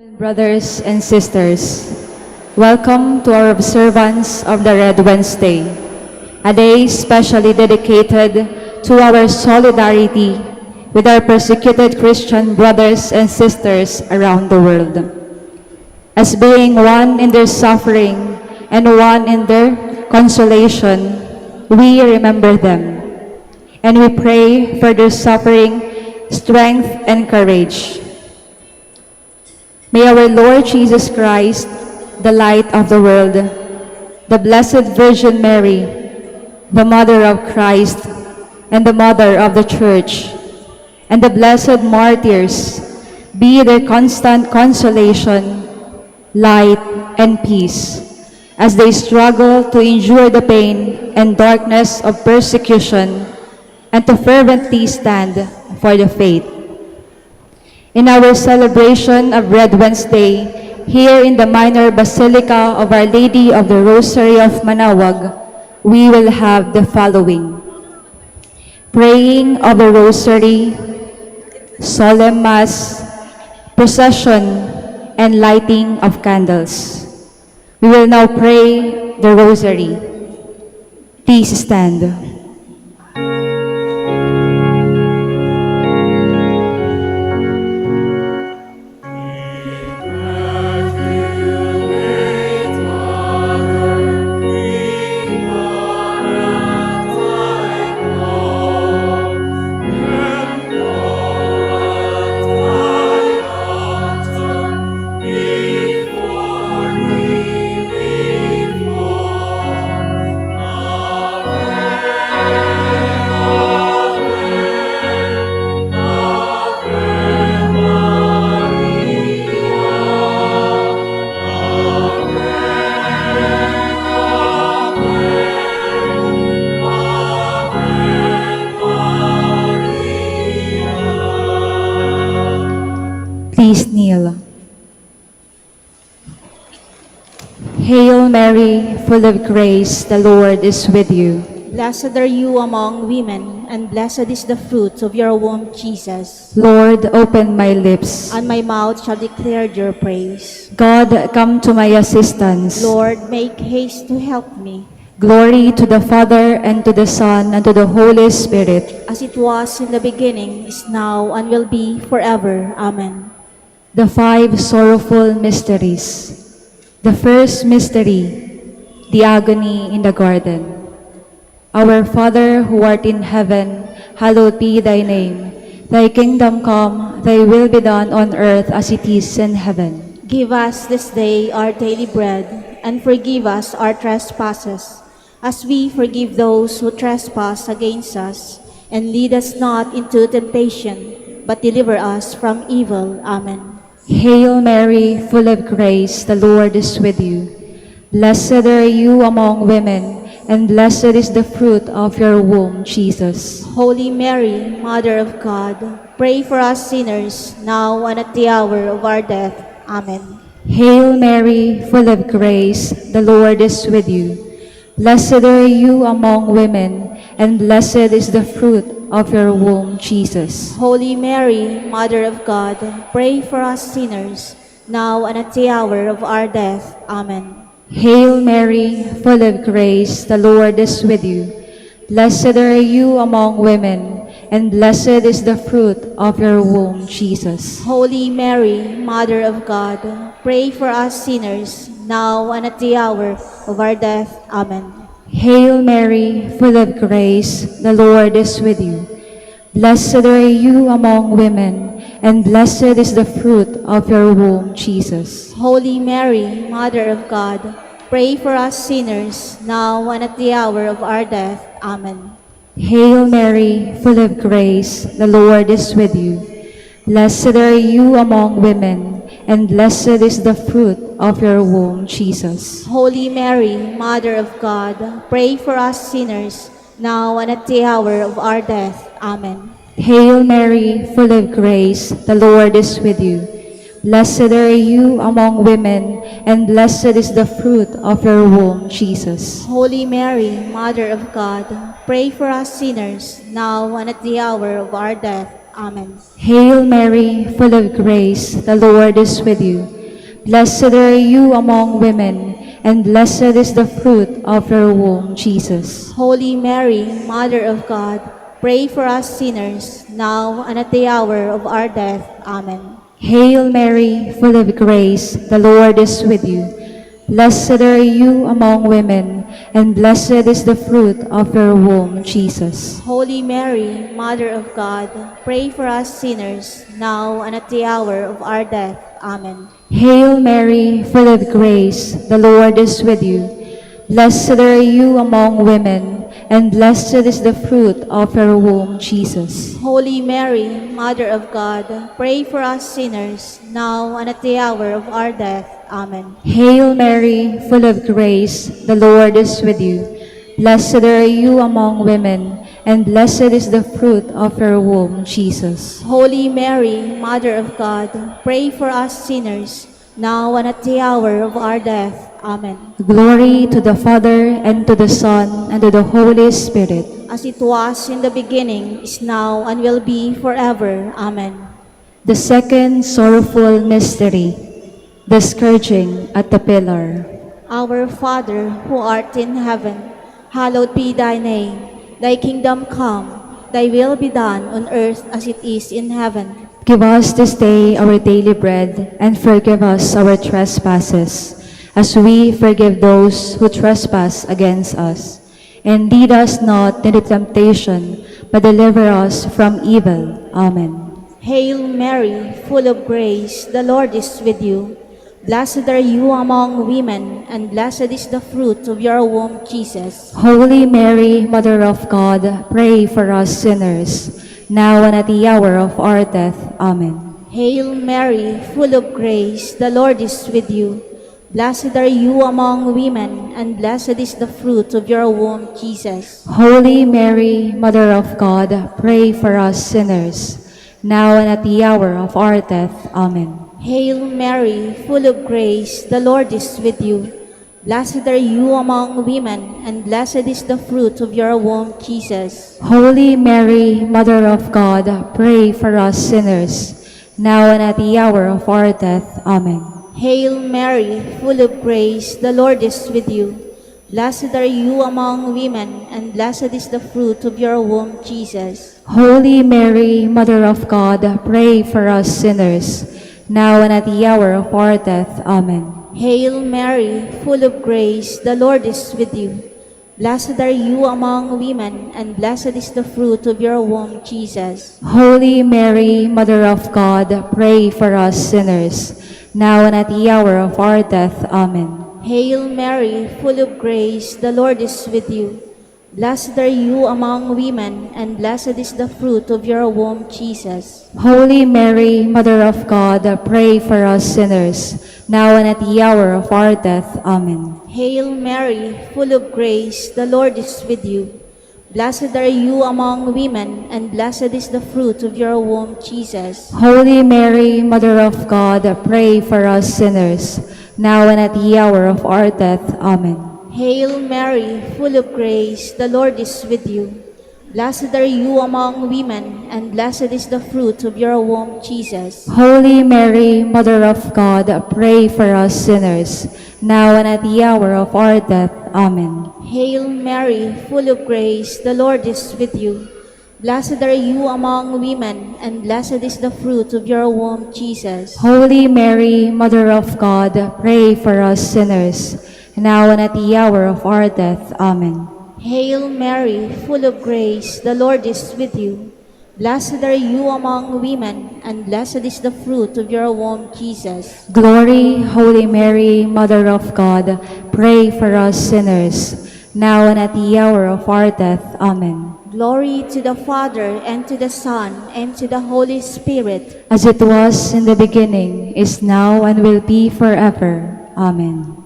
Brothers and sisters, welcome to our observance of the Red Wednesday, a day specially dedicated to our solidarity with our persecuted Christian brothers and sisters around the world. As being one in their suffering and one in their consolation, we remember them, and we pray for their suffering, strength, and courage. May our Lord Jesus Christ, the light of the world, the Blessed Virgin Mary, the Mother of Christ and the Mother of the Church, and the blessed martyrs be their constant consolation, light, and peace as they struggle to endure the pain and darkness of persecution and to fervently stand for the faith. In our celebration of Red Wednesday, here in the Minor Basilica of Our Lady of the Rosary of Manaoag, we will have the following: praying of the Rosary, solemn Mass, procession, and lighting of candles. We will now pray the Rosary. Please stand. Please kneel. Hail Mary, full of grace, the Lord is with you. Blessed are you among women, and blessed is the fruit of your womb, Jesus. Lord, open my lips. And my mouth shall declare your praise. God, come to my assistance. Lord, make haste to help me. Glory to the Father, and to the Son, and to the Holy Spirit. As it was in the beginning, is now, and will be forever. Amen. The five sorrowful mysteries. The first mystery, the agony in the garden. Our Father who art in heaven, hallowed be thy name. Thy kingdom come, thy will be done on earth as it is in heaven. Give us this day our daily bread, and forgive us our trespasses, as we forgive those who trespass against us. And lead us not into temptation, but deliver us from evil. Amen. Hail Mary, full of grace, the Lord is with you. Blessed are you among women, and blessed is the fruit of your womb, Jesus. Holy Mary, Mother of God, pray for us sinners, now and at the hour of our death. Amen. Hail Mary, full of grace, the Lord is with you. Blessed are you among women, and blessed is the fruit of your womb, Jesus. Holy Mary, Mother of God, pray for us sinners, now and at the hour of our death. Amen. Hail Mary, full of grace, the Lord is with you. Blessed are you among women, and blessed is the fruit of your womb, Jesus. Holy Mary, Mother of God, pray for us sinners, now and at the hour of our death. Amen. Hail Mary, full of grace, the Lord is with you. Blessed are you among women, and blessed is the fruit of your womb, Jesus. Holy Mary, Mother of God, pray for us sinners, now and at the hour of our death. Amen. Hail Mary, full of grace, the Lord is with you. Blessed are you among women, and blessed is the fruit of your womb, Jesus. Holy Mary, Mother of God, pray for us sinners, now and at the hour of our death. Amen. Hail Mary, full of grace, the Lord is with you. Blessed are you among women, and blessed is the fruit of your womb, Jesus. Holy Mary, Mother of God, pray for us sinners, now and at the hour of our death. Amen. Hail Mary, full of grace, the Lord is with you. Blessed are you among women, and blessed is the fruit of your womb, Jesus. Holy Mary, Mother of God, pray for us sinners, now and at the hour of our death. Amen. Hail Mary, full of grace, the Lord is with you. Blessed are you among women, and blessed is the fruit of your womb, Jesus. Holy Mary, Mother of God, pray for us sinners, now and at the hour of our death. Amen. Hail Mary, full of grace, the Lord is with you. Blessed are you among women, and blessed is the fruit of your womb, Jesus. Holy Mary, Mother of God, pray for us sinners, now and at the hour of our death. Amen. Hail Mary, full of grace, the Lord is with you. Blessed are you among women, and blessed is the fruit of your womb, Jesus. Holy Mary, Mother of God, pray for us sinners, now and at the hour of our death. Amen. Glory to the Father, and to the Son, and to the Holy Spirit. As it was in the beginning, is now, and will be forever. Amen. The second sorrowful mystery, the scourging at the pillar. Our Father, who art in heaven, hallowed be thy name. Thy kingdom come, thy will be done on earth as it is in heaven. Give us this day our daily bread, and forgive us our trespasses, as we forgive those who trespass against us. And lead us not into temptation, but deliver us from evil. Amen. Hail Mary, full of grace, the Lord is with you. Blessed are you among women, and blessed is the fruit of your womb, Jesus. Holy Mary, Mother of God, pray for us sinners, now and at the hour of our death. Amen. Hail Mary, full of grace, the Lord is with you. Blessed are you among women, and blessed is the fruit of your womb, Jesus. Holy Mary, Mother of God, pray for us sinners, now and at the hour of our death. Amen. Hail Mary, full of grace, the Lord is with you. Blessed are you among women, and blessed is the fruit of your womb, Jesus. Holy Mary, Mother of God, pray for us sinners, now and at the hour of our death. Amen. Hail Mary, full of grace, the Lord is with you. Blessed are you among women, and blessed is the fruit of your womb, Jesus. Holy Mary, Mother of God, pray for us sinners, now and at the hour of our death. Amen. Hail Mary, full of grace, the Lord is with you. Blessed are you among women, and blessed is the fruit of your womb, Jesus. Holy Mary, Mother of God, pray for us sinners, now and at the hour of our death. Amen. Hail Mary, full of grace, the Lord is with you. Blessed are you among women, and blessed is the fruit of your womb, Jesus. Holy Mary, Mother of God, pray for us sinners, now and at the hour of our death. Amen. Hail Mary, full of grace, the Lord is with you. Blessed are you among women, and blessed is the fruit of your womb, Jesus. Holy Mary, Mother of God, pray for us sinners, now and at the hour of our death. Amen. Hail Mary, full of grace, the Lord is with you. Blessed are you among women, and blessed is the fruit of your womb, Jesus. Holy Mary, Mother of God, pray for us sinners, now and at the hour of our death. Amen. Hail Mary, full of grace, the Lord is with you. Blessed are you among women, and blessed is the fruit of your womb, Jesus. Holy Mary, Mother of God, pray for us sinners, now and at the hour of our death. Amen. Hail Mary, full of grace, the Lord is with you. Blessed are you among women, and blessed is the fruit of your womb, Jesus. Glory, Holy Mary, Mother of God, pray for us sinners, now and at the hour of our death. Amen. Glory to the Father, and to the Son, and to the Holy Spirit. As it was in the beginning, is now, and will be forever. Amen.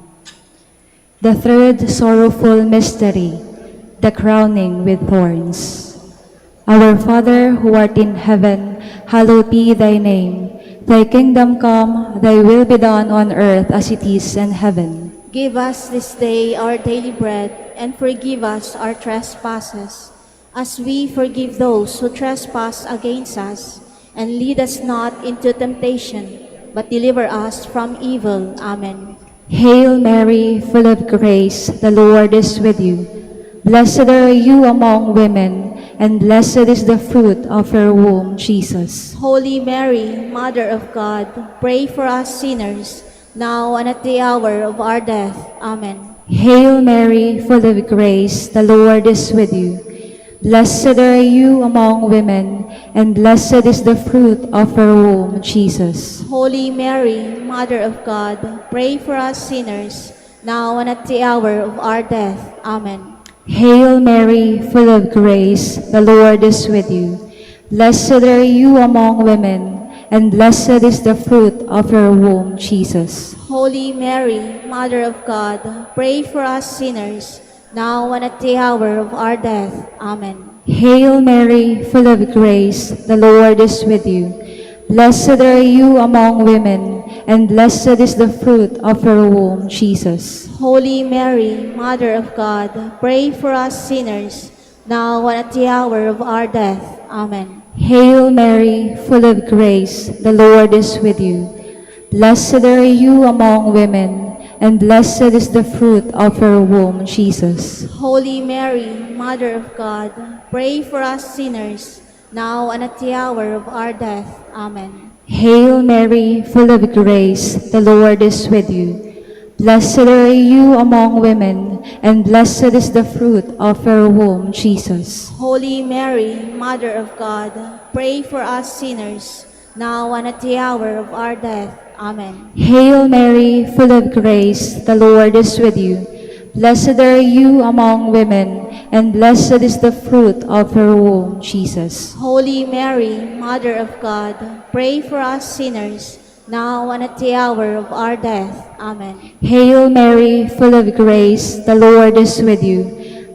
The third sorrowful mystery, the crowning with thorns. Our Father, who art in heaven, hallowed be thy name. Thy kingdom come, thy will be done on earth as it is in heaven. Give us this day our daily bread, and forgive us our trespasses, as we forgive those who trespass against us. And lead us not into temptation, but deliver us from evil. Amen. Hail Mary, full of grace, the Lord is with you. Blessed are you among women, and blessed is the fruit of your womb, Jesus. Holy Mary, Mother of God, pray for us sinners, now and at the hour of our death. Amen. Hail Mary, full of grace, the Lord is with you. Blessed are you among women, and blessed is the fruit of your womb, Jesus. Holy Mary, Mother of God, pray for us sinners, now and at the hour of our death. Amen. Hail Mary, full of grace, the Lord is with you. Blessed are you among women, and blessed is the fruit of your womb, Jesus. Holy Mary, Mother of God, pray for us sinners, now and at the hour of our death. Amen. Hail Mary, full of grace, the Lord is with you. Blessed are you among women, and blessed is the fruit of your womb, Jesus. Holy Mary, Mother of God, pray for us sinners, now and at the hour of our death. Amen. Hail Mary, full of grace, the Lord is with you. Blessed are you among women, and blessed is the fruit of your womb, Jesus. Holy Mary, Mother of God, pray for us sinners, now and at the hour of our death. Amen. Hail Mary, full of grace, the Lord is with you. Blessed are you among women, and blessed is the fruit of your womb, Jesus. Holy Mary, Mother of God, pray for us sinners, now and at the hour of our death. Amen. Hail Mary, full of grace, the Lord is with you. Blessed are you among women, and blessed is the fruit of your womb, Jesus. Holy Mary, Mother of God, pray for us sinners, now and at the hour of our death. Amen. Hail Mary, full of grace, the Lord is with you.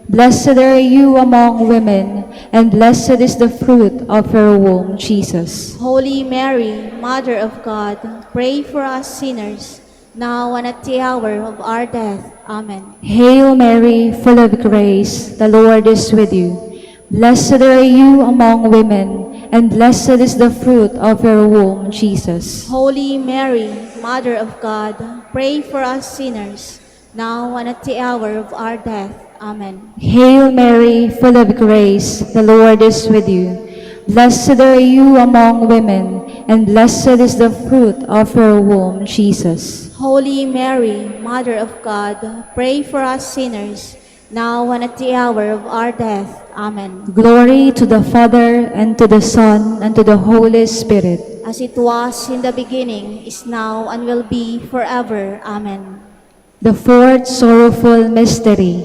Blessed are you among women, and blessed is the fruit of your womb, Jesus. Holy Mary, Mother of God, pray for us sinners, now and at the hour of our death. Amen. Hail Mary, full of grace, the Lord is with you. Blessed are you among women, and blessed is the fruit of your womb, Jesus. Holy Mary, Mother of God, pray for us sinners, now and at the hour of our death. Amen. Hail Mary, full of grace, the Lord is with you. Blessed are you among women, and blessed is the fruit of your womb, Jesus. Holy Mary, Mother of God, pray for us sinners, now and at the hour of our death. Amen. Glory to the Father, and to the Son, and to the Holy Spirit. As it was in the beginning, is now, and will be forever. Amen. The fourth sorrowful mystery,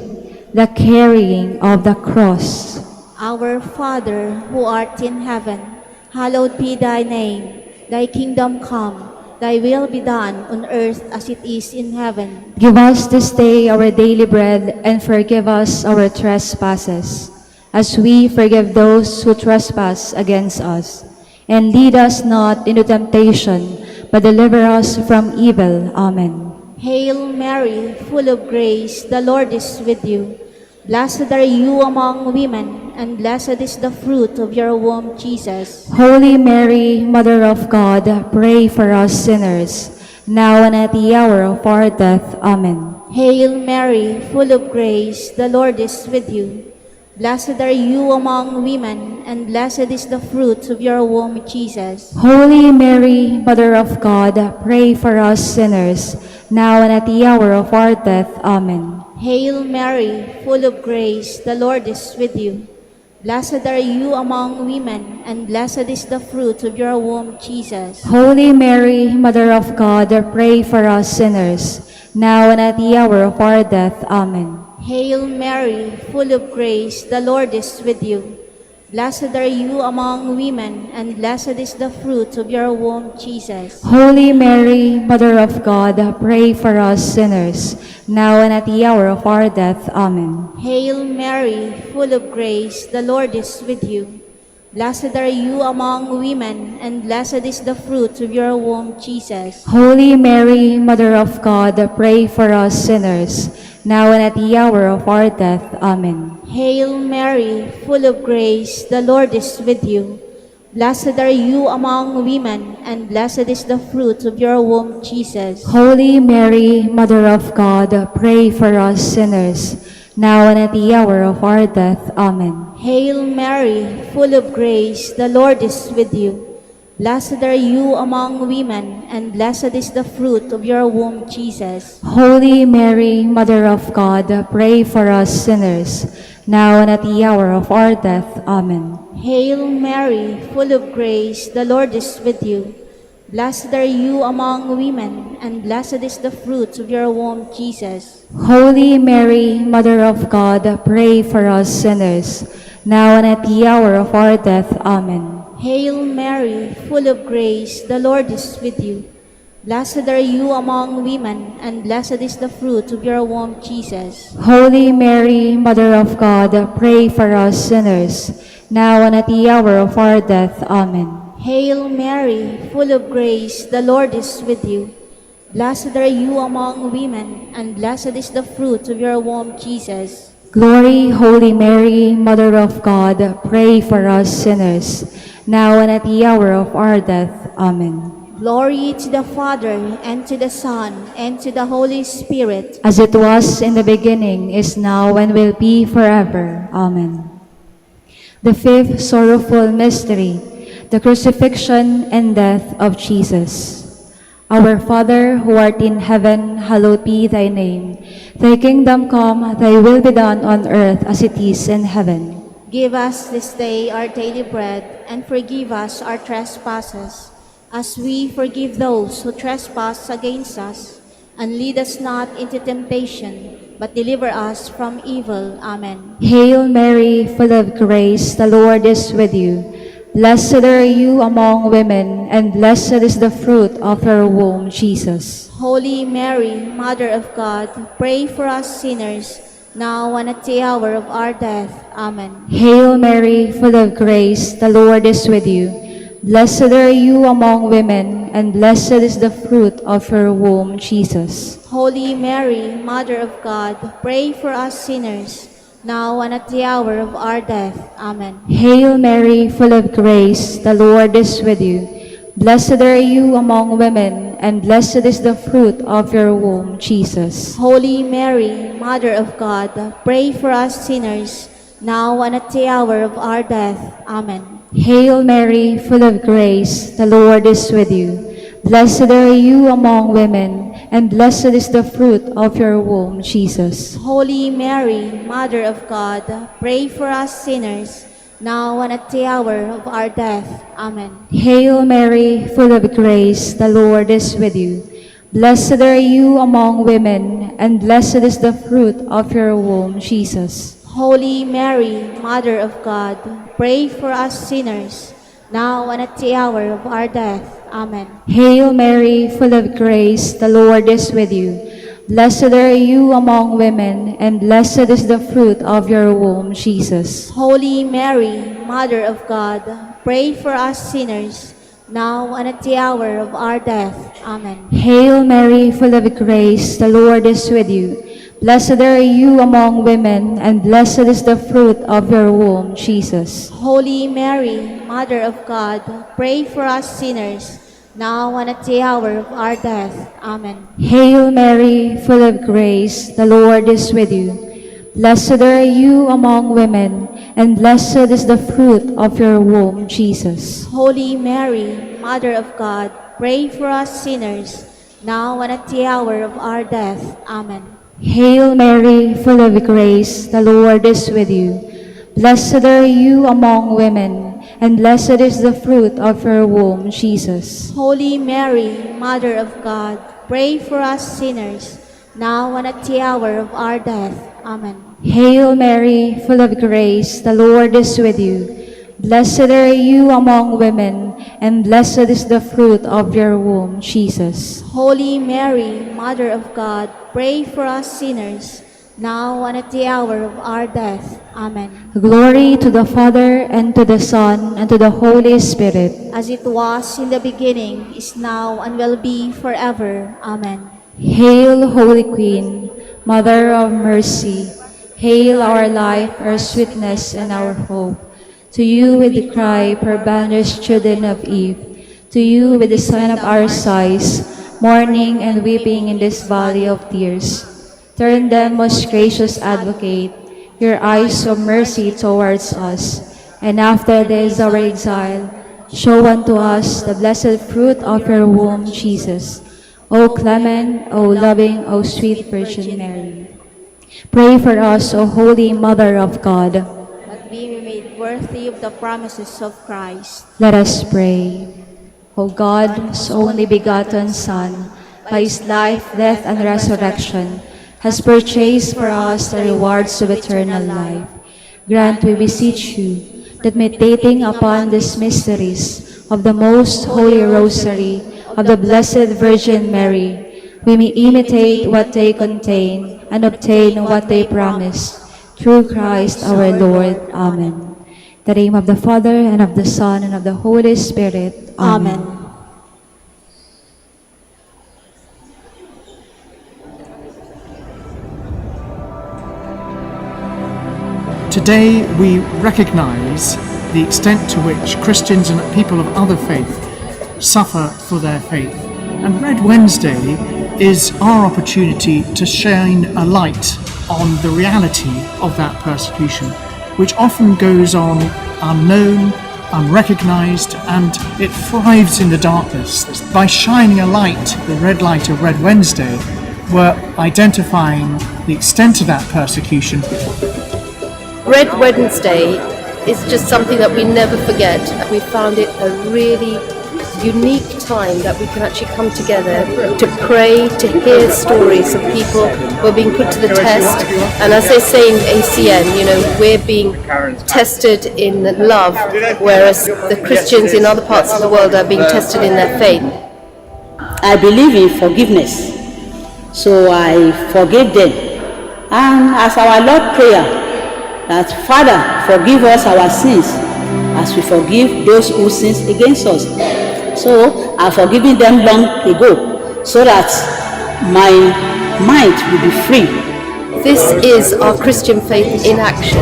the carrying of the cross. Our Father, who art in heaven, hallowed be thy name. Thy kingdom come, thy will be done on earth as it is in heaven. Give us this day our daily bread, and forgive us our trespasses, as we forgive those who trespass against us. And lead us not into temptation, but deliver us from evil. Amen. Hail Mary, full of grace, the Lord is with you. Blessed are you among women, and blessed is the fruit of your womb, Jesus. Holy Mary, Mother of God, pray for us sinners, now and at the hour of our death. Amen. Hail Mary, full of grace, the Lord is with you. Blessed are you among women, and blessed is the fruit of your womb, Jesus. Holy Mary, Mother of God, pray for us sinners, now and at the hour of our death. Amen. Hail Mary, full of grace, the Lord is with you. Blessed are you among women, and blessed is the fruit of your womb, Jesus. Holy Mary, Mother of God, pray for us sinners, now and at the hour of our death. Amen. Hail Mary, full of grace, the Lord is with you. Blessed are you among women, and blessed is the fruit of your womb, Jesus. Holy Mary, Mother of God, pray for us sinners, now and at the hour of our death. Amen. Hail Mary, full of grace, the Lord is with you. Blessed are you among women, and blessed is the fruit of your womb, Jesus. Holy Mary, Mother of God, pray for us sinners, now and at the hour of our death. Amen. Hail Mary, full of grace, the Lord is with you. Blessed are you among women, and blessed is the fruit of your womb, Jesus. Holy Mary, Mother of God, pray for us sinners, now and at the hour of our death. Amen. Hail Mary, full of grace, the Lord is with you. Blessed are you among women, and blessed is the fruit of your womb, Jesus. Holy Mary, Mother of God, pray for us sinners, now and at the hour of our death. Amen. Hail Mary, full of grace, the Lord is with you. Blessed are you among women, and blessed is the fruit of your womb, Jesus. Holy Mary, Mother of God, pray for us sinners, now and at the hour of our death. Amen. Hail Mary, full of grace, the Lord is with you. Blessed are you among women, and blessed is the fruit of your womb, Jesus. Holy Mary, Mother of God, pray for us sinners, now and at the hour of our death. Amen. Hail Mary, full of grace, the Lord is with you. Blessed are you among women, and blessed is the fruit of your womb, Jesus. Glory, Holy Mary, Mother of God, pray for us sinners, now and at the hour of our death. Amen. Glory to the Father, and to the Son, and to the Holy Spirit. As it was in the beginning, is now, and will be forever. Amen. The fifth sorrowful mystery, the crucifixion and death of Jesus. Our Father, who art in heaven, hallowed be thy name. Thy kingdom come, thy will be done on earth as it is in heaven. Give us this day our daily bread, and forgive us our trespasses, as we forgive those who trespass against us. And lead us not into temptation, but deliver us from evil. Amen. Hail Mary, full of grace, the Lord is with you. Blessed are you among women, and blessed is the fruit of your womb, Jesus. Holy Mary, Mother of God, pray for us sinners, now and at the hour of our death. Amen. Hail Mary, full of grace, the Lord is with you. Blessed are you among women, and blessed is the fruit of your womb, Jesus. Holy Mary, Mother of God, pray for us sinners, now and at the hour of our death. Amen. Hail Mary, full of grace, the Lord is with you. Blessed are you among women, and blessed is the fruit of your womb, Jesus. Holy Mary, Mother of God, pray for us sinners, now and at the hour of our death. Amen. Hail Mary, full of grace, the Lord is with you. Blessed are you among women, and blessed is the fruit of your womb, Jesus. Holy Mary, Mother of God, pray for us sinners, now and at the hour of our death. Amen. Hail Mary, full of grace, the Lord is with you. Blessed are you among women, and blessed is the fruit of your womb, Jesus. Holy Mary, Mother of God, pray for us sinners, now and at the hour of our death. Amen. Hail Mary, full of grace, the Lord is with you. Blessed are you among women, and blessed is the fruit of your womb, Jesus. Holy Mary, Mother of God, pray for us sinners, now and at the hour of our death. Amen. Hail Mary, full of grace, the Lord is with you. Blessed are you among women, and blessed is the fruit of your womb, Jesus. Holy Mary, Mother of God, pray for us sinners, now and at the hour of our death. Amen. Hail Mary, full of grace, the Lord is with you. Blessed are you among women, and blessed is the fruit of your womb, Jesus. Holy Mary, Mother of God, pray for us sinners, now and at the hour of our death. Amen. Hail Mary, full of grace, the Lord is with you. Blessed are you among women, and blessed is the fruit of your womb, Jesus. Holy Mary, Mother of God, pray for us sinners, now and at the hour of our death. Amen. Hail Mary, full of grace, the Lord is with you. Blessed are you among women, and blessed is the fruit of your womb, Jesus. Holy Mary, Mother of God, pray for us sinners, now and at the hour of our death. Amen. Glory to the Father, and to the Son, and to the Holy Spirit. As it was in the beginning, is now, and will be forever. Amen. Hail, Holy Queen, Mother of Mercy. Hail our life, our sweetness, and our hope. To you we cry, poor banished children of Eve. To you we the sign of our sighs, mourning and weeping in this valley of tears. Turn then, most gracious Advocate, your eyes of mercy towards us, and after this our exile, show unto us the blessed fruit of your womb, Jesus. O clement, O loving, O sweet Virgin Mary. Pray for us, O Holy Mother of God. That we be made worthy of the promises of Christ. Let us pray. O God, whose only begotten Son, by his life, death, and resurrection, has purchased for us the rewards of eternal life, grant, we beseech you, that meditating upon these mysteries of the most holy rosary of the Blessed Virgin Mary, we may imitate what they contain and obtain what they promise. Through Christ our Lord. Amen. In the name of the Father, and of the Son, and of the Holy Spirit. Amen. Today we recognize the extent to which Christians and people of other faith suffer for their faith. And Red Wednesday is our opportunity to shine a light on the reality of that persecution, which often goes on unknown, unrecognized, and it thrives in the darkness. By shining a light, the red light of Red Wednesday, we're identifying the extent of that persecution. Red Wednesday is just something that we never forget. We found it a really unique time that we can actually come together to pray, to hear stories of people who are being put to the test. And as they say in ACN, we're being tested in love, whereas the Christians in other parts of the world are being tested in their faith. I believe in forgiveness, so I forgave them. And as our Lord prayer, that Father, forgive us our sins as we forgive those who sin against us. So I've forgiven them long ago, so that my mind will be free. This is our Christian faith in action.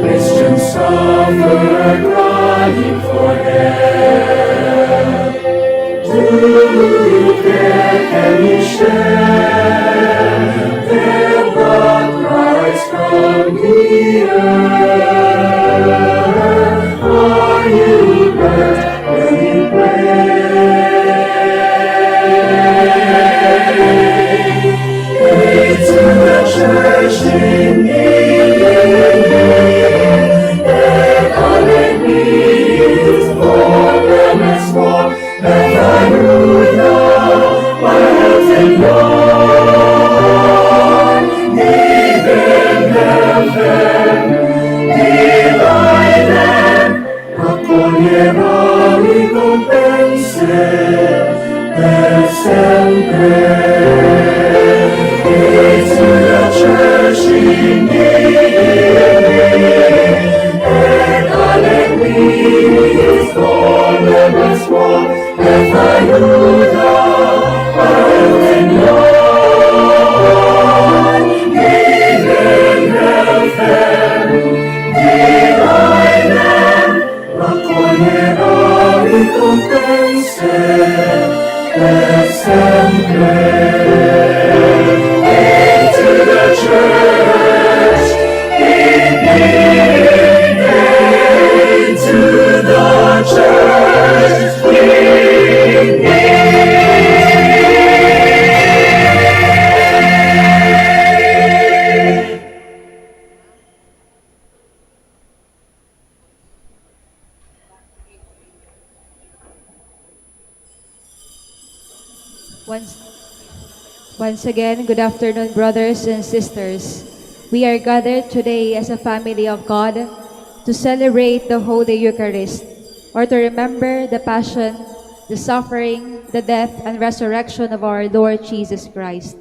Christians suffer, crying for help. Do you care? Can you share their blood cries from the earth? Are you hurt? Will you pray? Pray to the church in England. Heaven, את היהודה העליון, given heaven, delighted, raccogliere ricompense, e sempre into the church, into the church, Once again, good afternoon, brothers and sisters. We are gathered today as a family of God to celebrate the Holy Eucharist, or to remember the passion, the suffering, the death, and resurrection of our Lord Jesus Christ.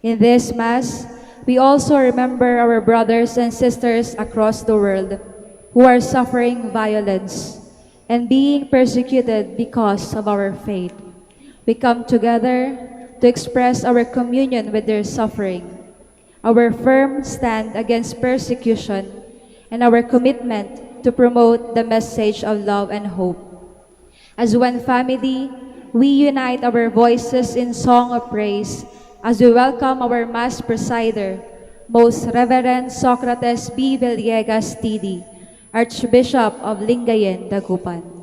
In this Mass, we also remember our brothers and sisters across the world who are suffering violence and being persecuted because of our faith. We come together to express our communion with their suffering, our firm stand against persecution, and our commitment to promote the message of love and hope. As one family, we unite our voices in song of praise as we welcome our Mass presider, Most Reverend Socrates B. Villegas TD, Archbishop of Lingayen, Dagupan.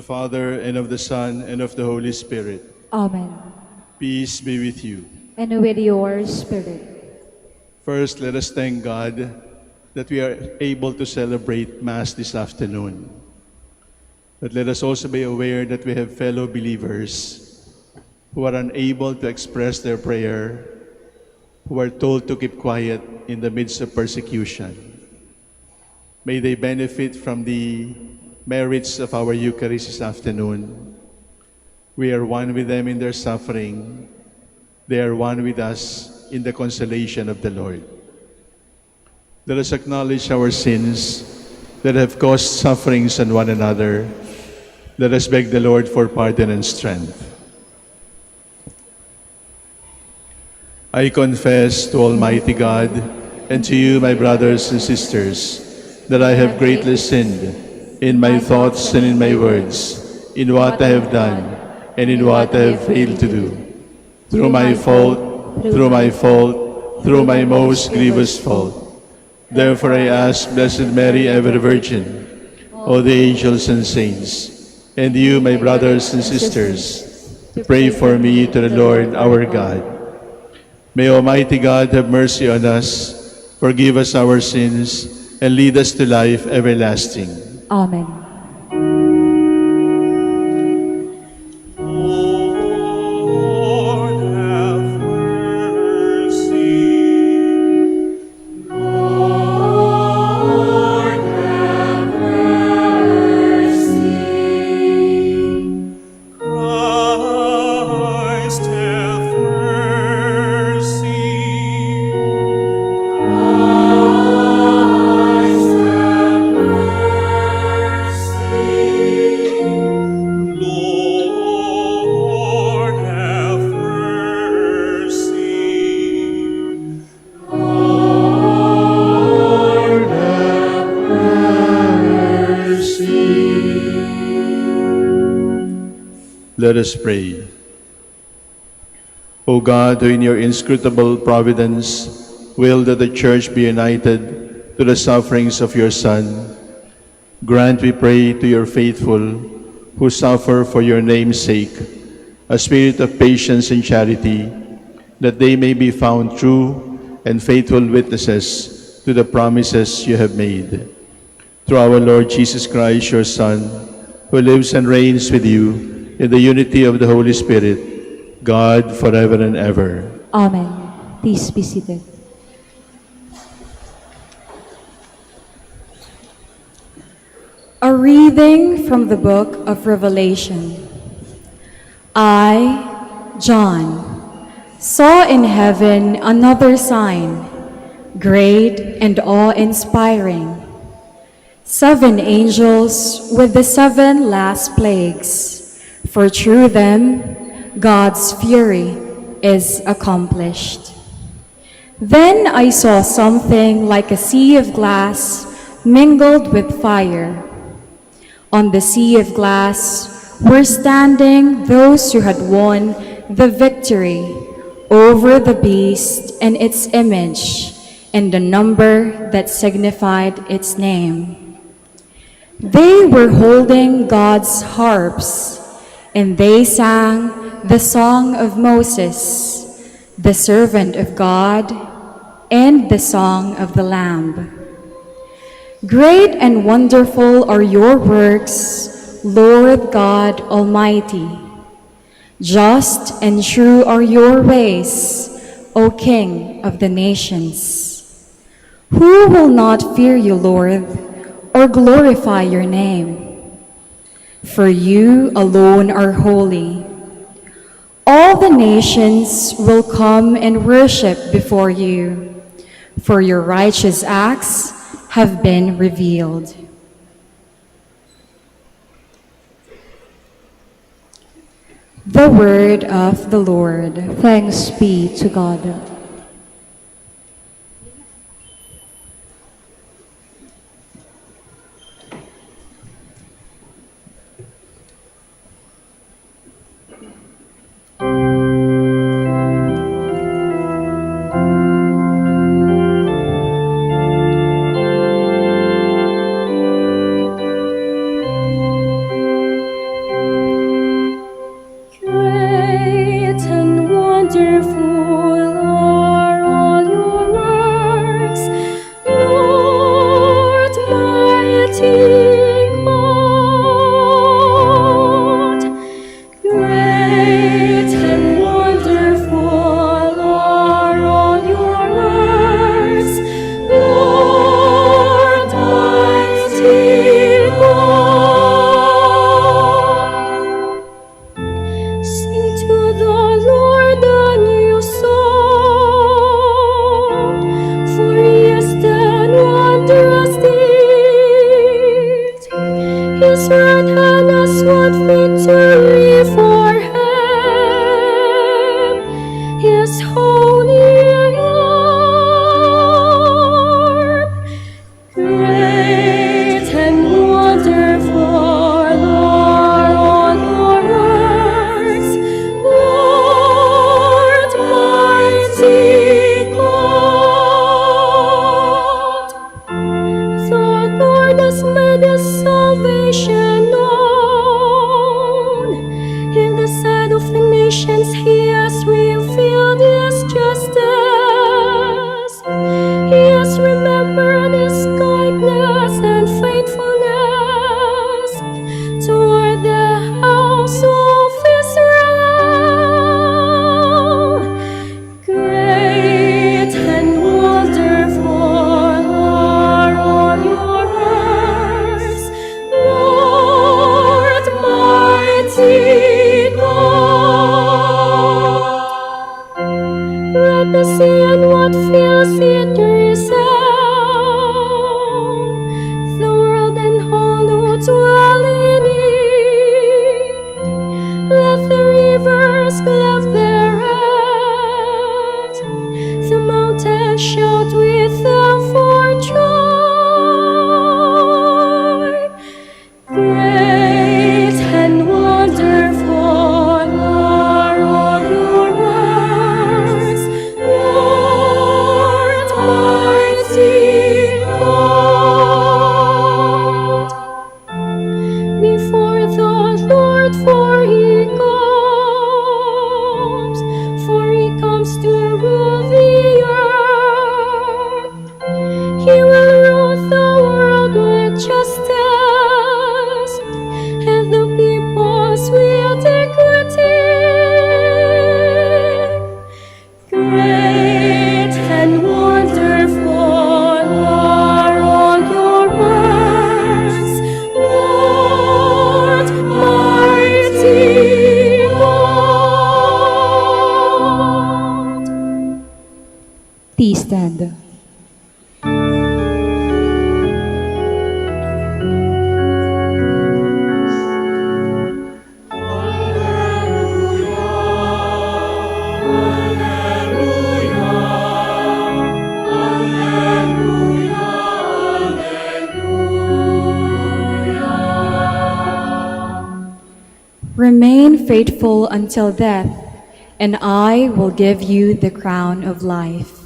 Father, and of the Son, and of the Holy Spirit. Amen. Peace be with you. And with your spirit. First, let us thank God that we are able to celebrate Mass this afternoon. But let us also be aware that we have fellow believers who are unable to express their prayer, who are told to keep quiet in the midst of persecution. May they benefit from the merits of our Eucharist this afternoon. We are one with them in their suffering. They are one with us in the consolation of the Lord. Let us acknowledge our sins that have caused sufferings on one another. Let us beg the Lord for pardon and strength. I confess to Almighty God and to you, my brothers and sisters, that I have greatly sinned in my thoughts and in my words, in what I have done and in what I have failed to do. Through my fault, through my most grievous fault. Therefore I ask Blessed Mary, ever Virgin, all the angels and saints, and you, my brothers and sisters, to pray for me to the Lord our God. May Almighty God have mercy on us, forgive us our sins, and lead us to life everlasting. Amen. Lord, have mercy. Lord, have mercy. Christ, have mercy. Christ, have mercy. Lord, have mercy. Lord, have mercy. Let us pray. O God, who in your inscrutable providence will that the Church be united to the sufferings of your Son, grant, we pray, to your faithful who suffer for your name's sake a spirit of patience and charity, that they may be found true and faithful witnesses to the promises you have made. Through our Lord Jesus Christ, your Son, who lives and reigns with you in the unity of the Holy Spirit, God, forever and ever. Amen. Please be seated. A reading from the book of Revelation. I, John, saw in heaven another sign, great and awe-inspiring. 7 angels with the 7 last plagues, for through them God's fury is accomplished. Then I saw something like a sea of glass mingled with fire. On the sea of glass were standing those who had won the victory over the beast and its image and the number that signified its name. They were holding God's harps, and they sang the song of Moses, the servant of God, and the song of the Lamb. Great and wonderful are your works, Lord God Almighty. Just and true are your ways, O King of the nations. Who will not fear you, Lord, or glorify your name? For you alone are holy. All the nations will come and worship before you, for your righteous acts have been revealed. The word of the Lord. Thanks be to God. right hand has won victory for him. His holy arm, great and wonderful are all your works, Lord, mighty God. The Lord has made his salvation known. In the sight of the nations, he has revealed his justice. He has remembered his kindness and faithfulness toward the house of Israel. Great and wonderful are all your works, Lord, mighty God. Let the sea and what fills it resound, the world and all who dwell in it. Let the rivers clap their hands, the mountains shout with them for joy. Great and wonderful are all your works, Lord, mighty God. Before the Lord, for he comes to rule the earth. He will rule the world with justice, and the peoples with equity. Great and wonderful are all your works, Lord, mighty God. Please stand. Remain faithful until death, and I will give you the crown of life.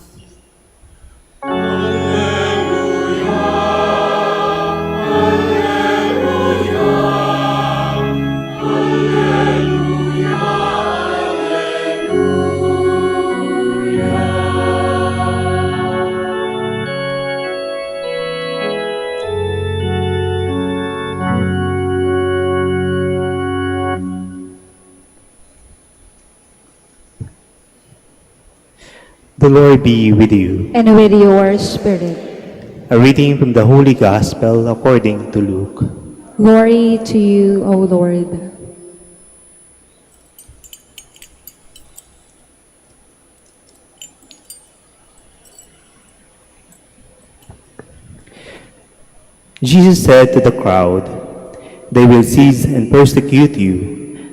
The Lord be with you. And with your spirit. A reading from the Holy Gospel according to Luke. Glory to you, O Lord. Jesus said to the crowd, "They will seize and persecute you.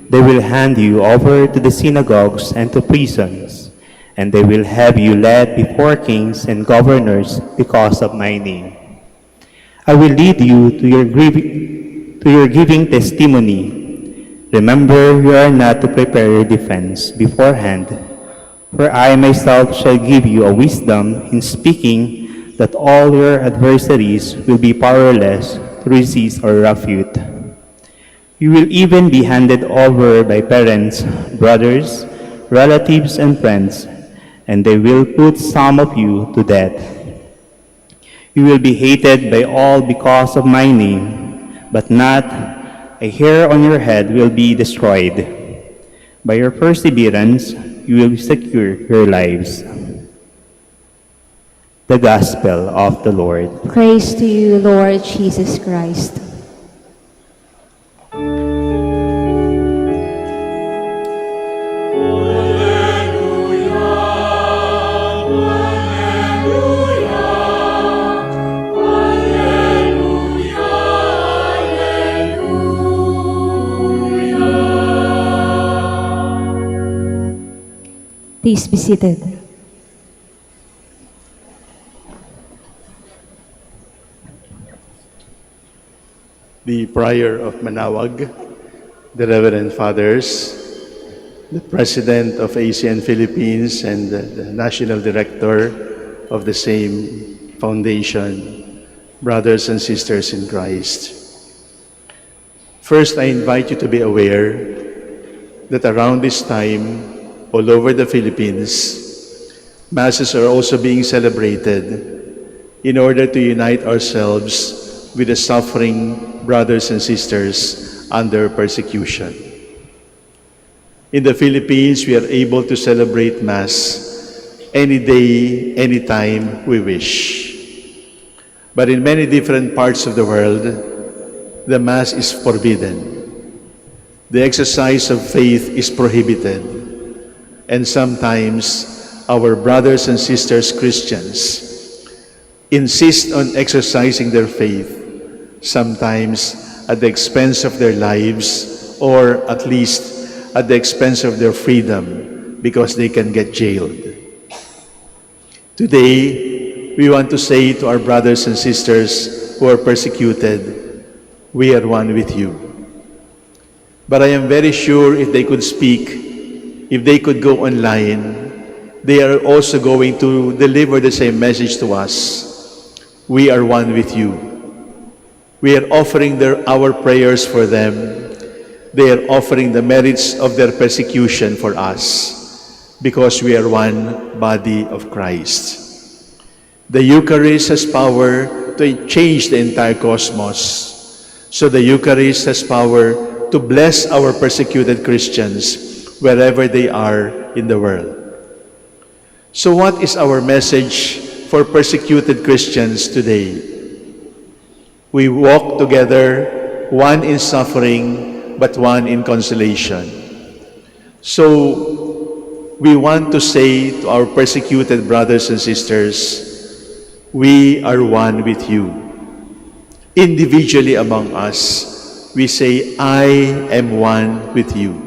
They will hand you over to the synagogues and to prisons, and they will have you led before kings and governors because of my name. I will lead you to your giving testimony. Remember, you are not to prepare your defense beforehand, for I myself shall give you a wisdom in speaking that all your adversaries will be powerless to resist or refute. You will even be handed over by parents, brothers, relatives, and friends, and they will put some of you to death. You will be hated by all because of my name, but not a hair on your head will be destroyed. By your perseverance, you will secure your lives." The Gospel of the Lord. Praise to you, Lord Jesus Christ. Please be seated. The Prior of Manawag, the Reverend Fathers, the President of ACN Philippines, and the National Director of the same foundation, brothers and sisters in Christ. First, I invite you to be aware that around this time, all over the Philippines, Masses are also being celebrated in order to unite ourselves with the suffering brothers and sisters under persecution. In the Philippines, we are able to celebrate Mass any day, any time we wish. But in many different parts of the world, the Mass is forbidden. The exercise of faith is prohibited. And sometimes our brothers and sisters Christians insist on exercising their faith, sometimes at the expense of their lives, or at least at the expense of their freedom, because they can get jailed. Today, we want to say to our brothers and sisters who are persecuted, we are one with you. But I am very sure if they could speak, if they could go online, they are also going to deliver the same message to us. We are one with you. We are offering our prayers for them. They are offering the merits of their persecution for us, because we are one body of Christ. The Eucharist has power to change the entire cosmos. So the Eucharist has power to bless our persecuted Christians wherever they are in the world. So what is our message for persecuted Christians today? We walk together, one in suffering, but one in consolation. So we want to say to our persecuted brothers and sisters, we are one with you. Individually among us, we say, I am one with you.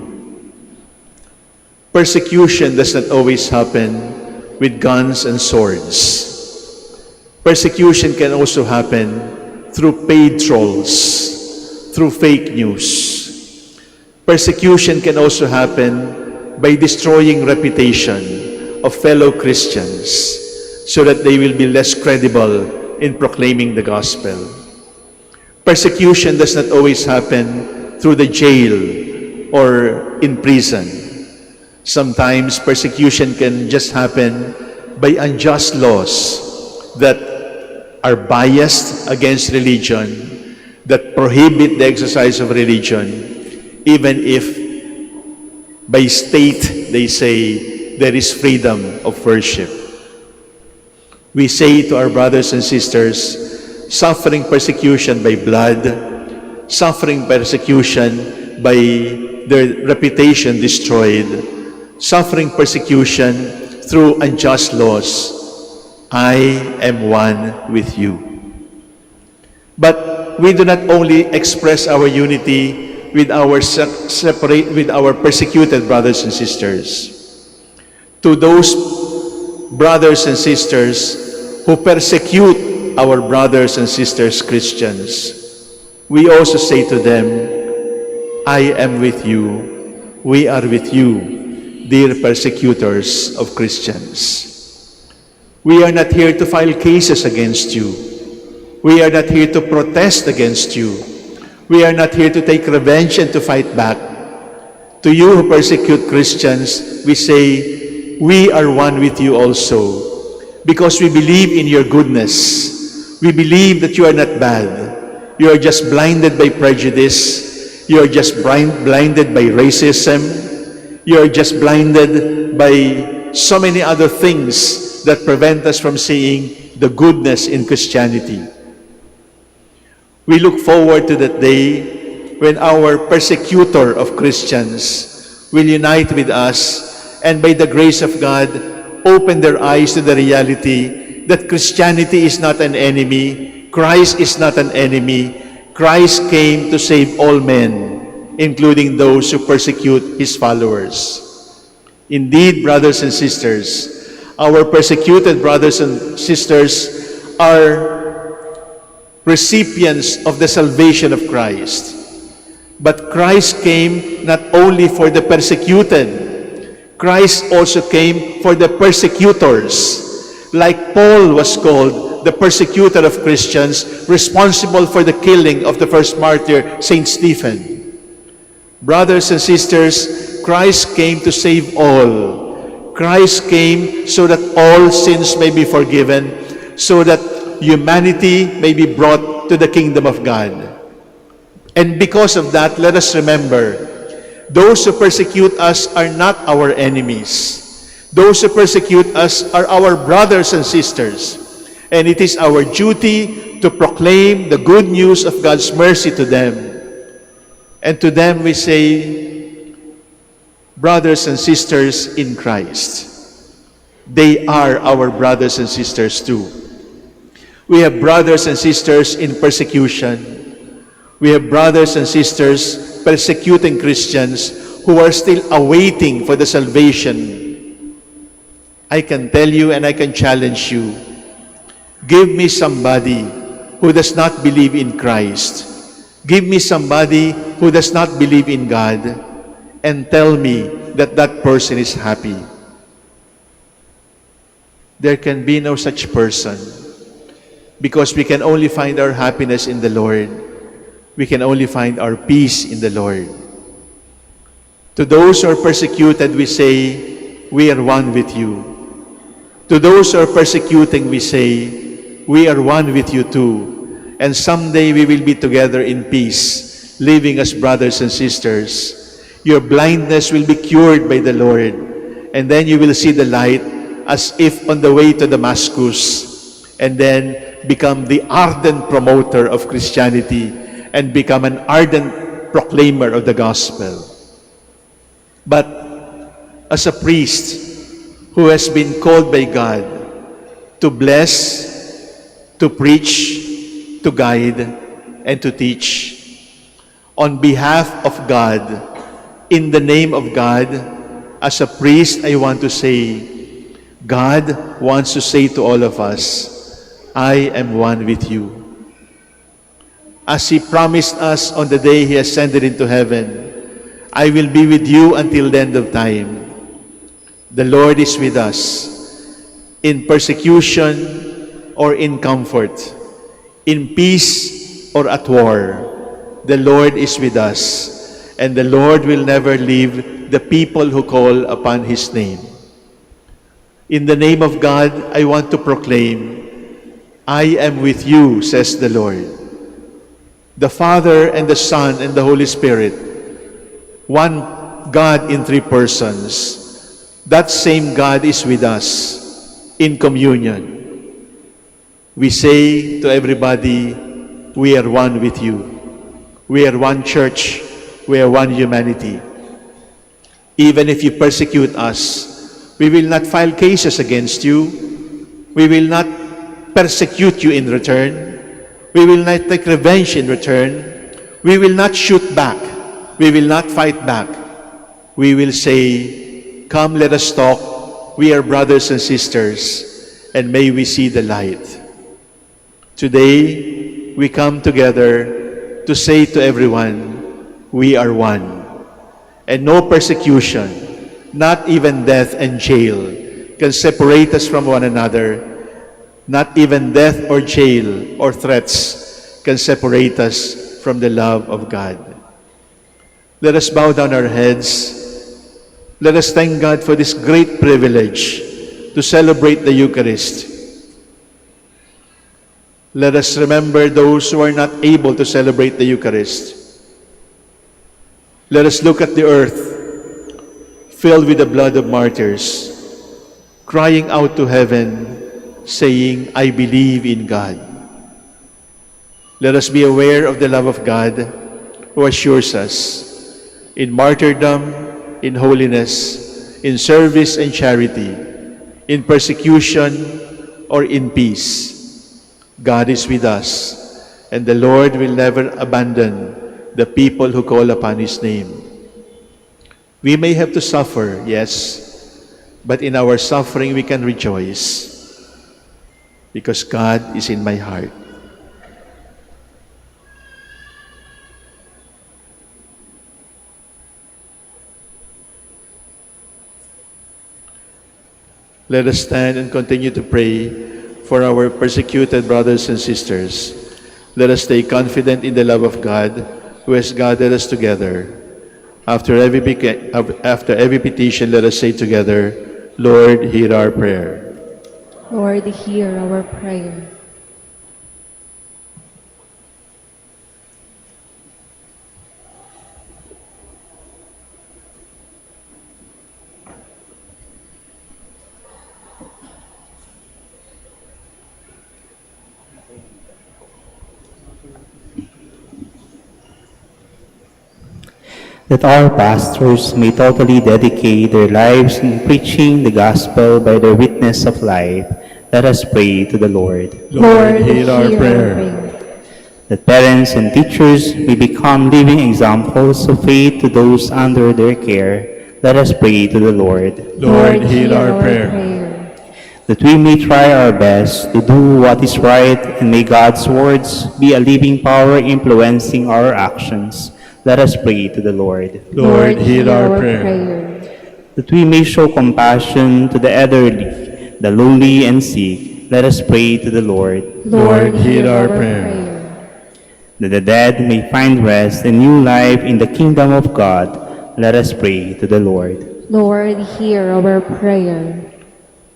Persecution does not always happen with guns and swords. Persecution can also happen through paid trolls, through fake news. Persecution can also happen by destroying reputation of fellow Christians so that they will be less credible in proclaiming the gospel. Persecution does not always happen through the jail or in prison. Sometimes persecution can just happen by unjust laws that are biased against religion, that prohibit the exercise of religion, even if by state they say there is freedom of worship. We say to our brothers and sisters, suffering persecution by blood, suffering persecution by their reputation destroyed, suffering persecution through unjust laws, I am one with you. But we do not only express our unity with our persecuted brothers and sisters. To those brothers and sisters who persecute our brothers and sisters Christians, we also say to them, I am with you, we are with you, dear persecutors of Christians. We are not here to file cases against you. We are not here to protest against you. We are not here to take revenge and to fight back. To you who persecute Christians, we say, we are one with you also, because we believe in your goodness. We believe that you are not bad. You are just blinded by prejudice. You are just blinded by racism. You are just blinded by so many other things that prevent us from seeing the goodness in Christianity. We look forward to that day when our persecutor of Christians will unite with us and by the grace of God open their eyes to the reality that Christianity is not an enemy, Christ is not an enemy, Christ came to save all men, including those who persecute His followers. Indeed, brothers and sisters, our persecuted brothers and sisters are recipients of the salvation of Christ. But Christ came not only for the persecuted, Christ also came for the persecutors. Like Paul was called the persecutor of Christians, responsible for the killing of the first martyr, Saint Stephen. Brothers and sisters, Christ came to save all. Christ came so that all sins may be forgiven, so that humanity may be brought to the kingdom of God. And because of that, let us remember, those who persecute us are not our enemies. Those who persecute us are our brothers and sisters. And it is our duty to proclaim the good news of God's mercy to them. And to them we say, brothers and sisters in Christ. They are our brothers and sisters too. We have brothers and sisters in persecution. We have brothers and sisters persecuting Christians who are still awaiting for the salvation. I can tell you and I can challenge you, give me somebody who does not believe in Christ. Give me somebody who does not believe in God and tell me that that person is happy. There can be no such person because we can only find our happiness in the Lord. We can only find our peace in the Lord. To those who are persecuted, we say, we are one with you. To those who are persecuting, we say, we are one with you too. And someday we will be together in peace, living as brothers and sisters. Your blindness will be cured by the Lord. And then you will see the light as if on the way to Damascus. And then become the ardent promoter of Christianity and become an ardent proclaimer of the gospel. But as a priest who has been called by God to bless, to preach, to guide, and to teach, on behalf of God, in the name of God, as a priest, I want to say, God wants to say to all of us, I am one with you. As He promised us on the day He ascended into heaven, I will be with you until the end of time. The Lord is with us in persecution or in comfort, in peace or at war. The Lord is with us, and the Lord will never leave the people who call upon His name. In the name of God, I want to proclaim, I am with you, says the Lord. The Father and the Son and the Holy Spirit, one God in three persons. That same God is with us in communion. We say to everybody, we are one with you. We are one church. We are one humanity. Even if you persecute us, we will not file cases against you. We will not persecute you in return. We will not take revenge in return. We will not shoot back. We will not fight back. We will say, come, let us talk. We are brothers and sisters, and may we see the light. Today, we come together to say to everyone, we are one. And no persecution, not even death and jail, can separate us from one another. Not even death or jail or threats can separate us from the love of God. Let us bow down our heads. Let us thank God for this great privilege to celebrate the Eucharist. Let us remember those who are not able to celebrate the Eucharist. Let us look at the earth filled with the blood of martyrs, crying out to heaven, saying, I believe in God. Let us be aware of the love of God who assures us in martyrdom, in holiness, in service and charity, in persecution or in peace. God is with us, and the Lord will never abandon the people who call upon His name. We may have to suffer, yes, but in our suffering we can rejoice because God is in my heart. Let us stand and continue to pray for our persecuted brothers and sisters. Let us stay confident in the love of God who has gathered us together. After every petition, let us say together, Lord, hear our prayer. Lord, hear our prayer. That our pastors may totally dedicate their lives in preaching the gospel by their witness of life, let us pray to the Lord. Lord, hear our prayer. That parents and teachers may become living examples of faith to those under their care, let us pray to the Lord. Lord, hear our prayer. That we may try our best to do what is right, and may God's words be a living power influencing our actions. Let us pray to the Lord. Lord, hear our prayer. That we may show compassion to the elderly, the lowly and sick, let us pray to the Lord. Lord, hear our prayer. That the dead may find rest and new life in the kingdom of God, let us pray to the Lord. Lord, hear our prayer.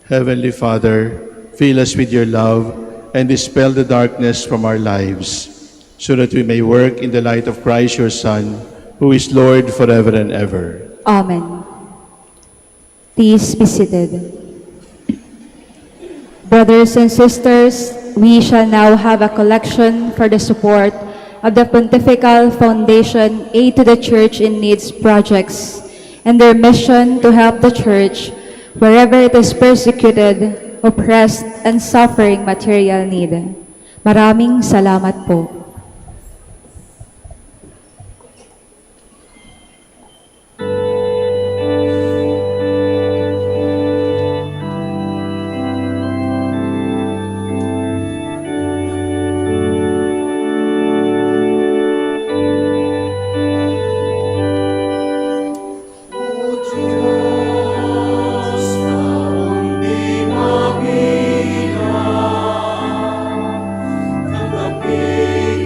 Heavenly Father, fill us with your love and dispel the darkness from our lives, so that we may work in the light of Christ, your Son, who is Lord forever and ever. Amen. Please be seated. Brothers and sisters, we shall now have a collection for the support of the Pontifical Foundation Aid to the Church in Needs projects and their mission to help the Church wherever it is persecuted, oppressed, and suffering material need. Maraming salamat po. Tanggapin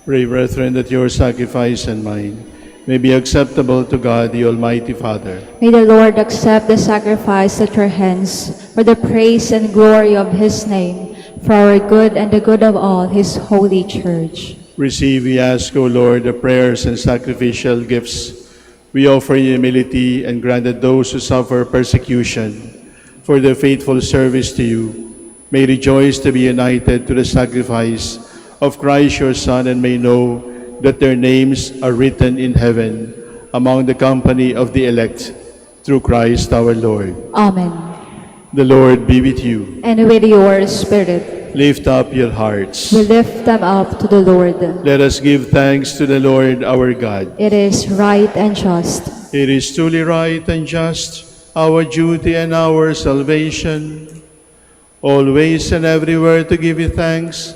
Pray, brethren, that your sacrifice and mine may be acceptable to God, the Almighty Father. May the Lord accept the sacrifice at your hands for the praise and glory of his name, for our good and the good of all his holy church. Receive, we ask, O Lord, the prayers and sacrificial gifts we offer in humility, and grant that those who suffer persecution for their faithful service to you may rejoice to be united to the sacrifice of Christ your Son, and may know that their names are written in heaven among the company of the elect, through Christ our Lord. Amen. The Lord be with you. And with your spirit, Lift up your hearts. we lift them up to the Lord. Let us give thanks to the Lord our God. It is right and just. It is truly right and just, our duty and our salvation, always and everywhere to give you thanks,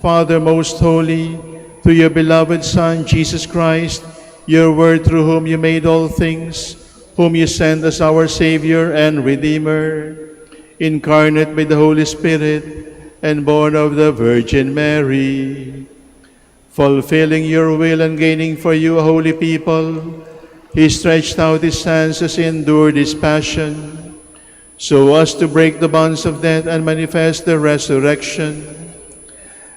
Father most holy, through your beloved Son, Jesus Christ, your word through whom you made all things, whom you sent as our Savior and Redeemer, incarnate by the Holy Spirit, and born of the Virgin Mary. Fulfilling your will and gaining for you a holy people, he stretched out his hands as he endured his passion, so as to break the bonds of death and manifest the resurrection.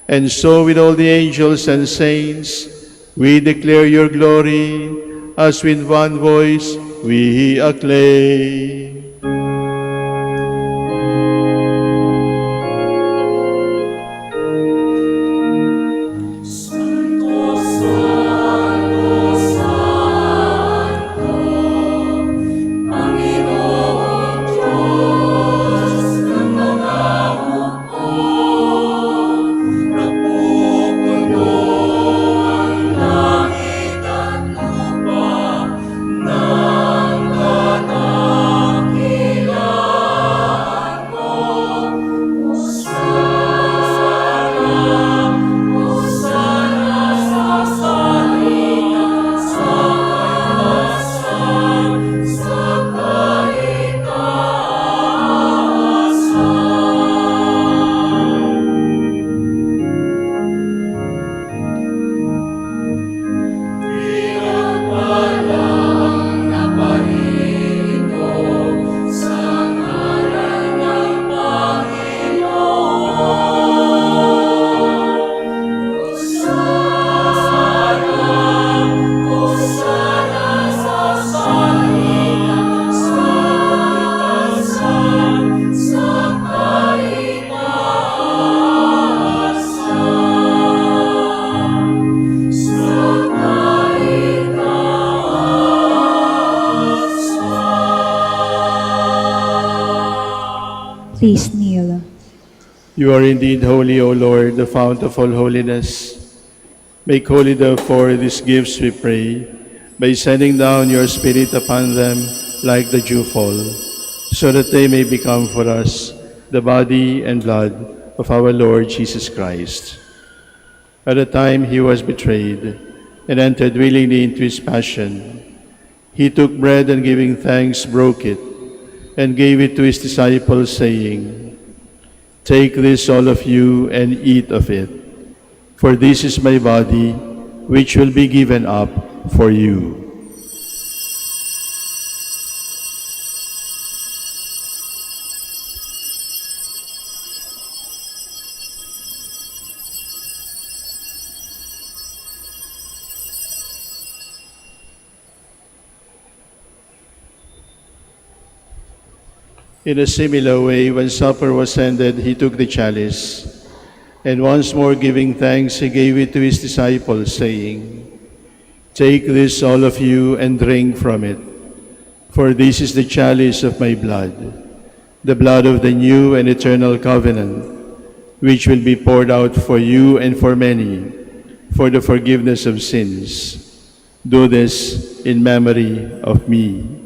And so with all the angels and saints, we declare your glory, as with one voice we acclaim. Please kneel. You are indeed holy, O Lord, the fount of all holiness. Make holy, therefore, these gifts, we pray, by sending down your Spirit upon them like the dewfall, so that they may become for us the body and blood of our Lord Jesus Christ. At the time he was betrayed and entered willingly into his passion, he took bread and giving thanks, broke it, and gave it to his disciples, saying, "Take this, all of you, and eat of it, for this is my body, which will be given up for you." In a similar way, when supper was ended, he took the chalice, and once more giving thanks, he gave it to his disciples, saying, "Take this, all of you, and drink from it, for this is the chalice of my blood, the blood of the new and eternal covenant, which will be poured out for you and for many, for the forgiveness of sins. Do this in memory of me."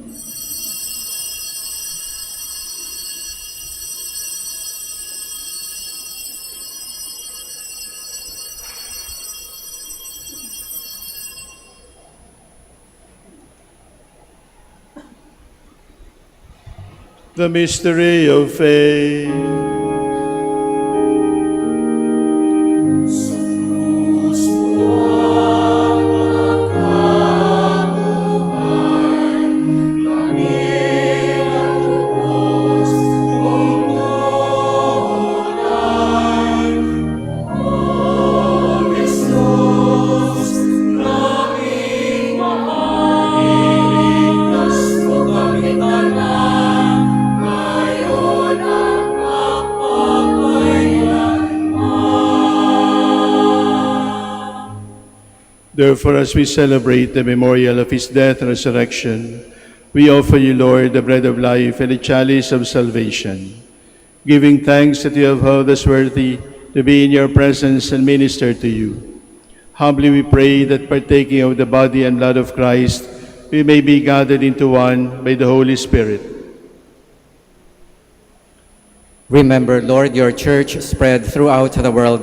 The mystery of faith. Sa krus mo Therefore, as we celebrate the memorial of his death and resurrection, we offer you, Lord, the bread of life and the chalice of salvation, giving thanks that you have held us worthy to be in your presence and minister to you. Humbly we pray that partaking of the body and blood of Christ, we may be gathered into one by the Holy Spirit. Remember, Lord, your church spread throughout the world,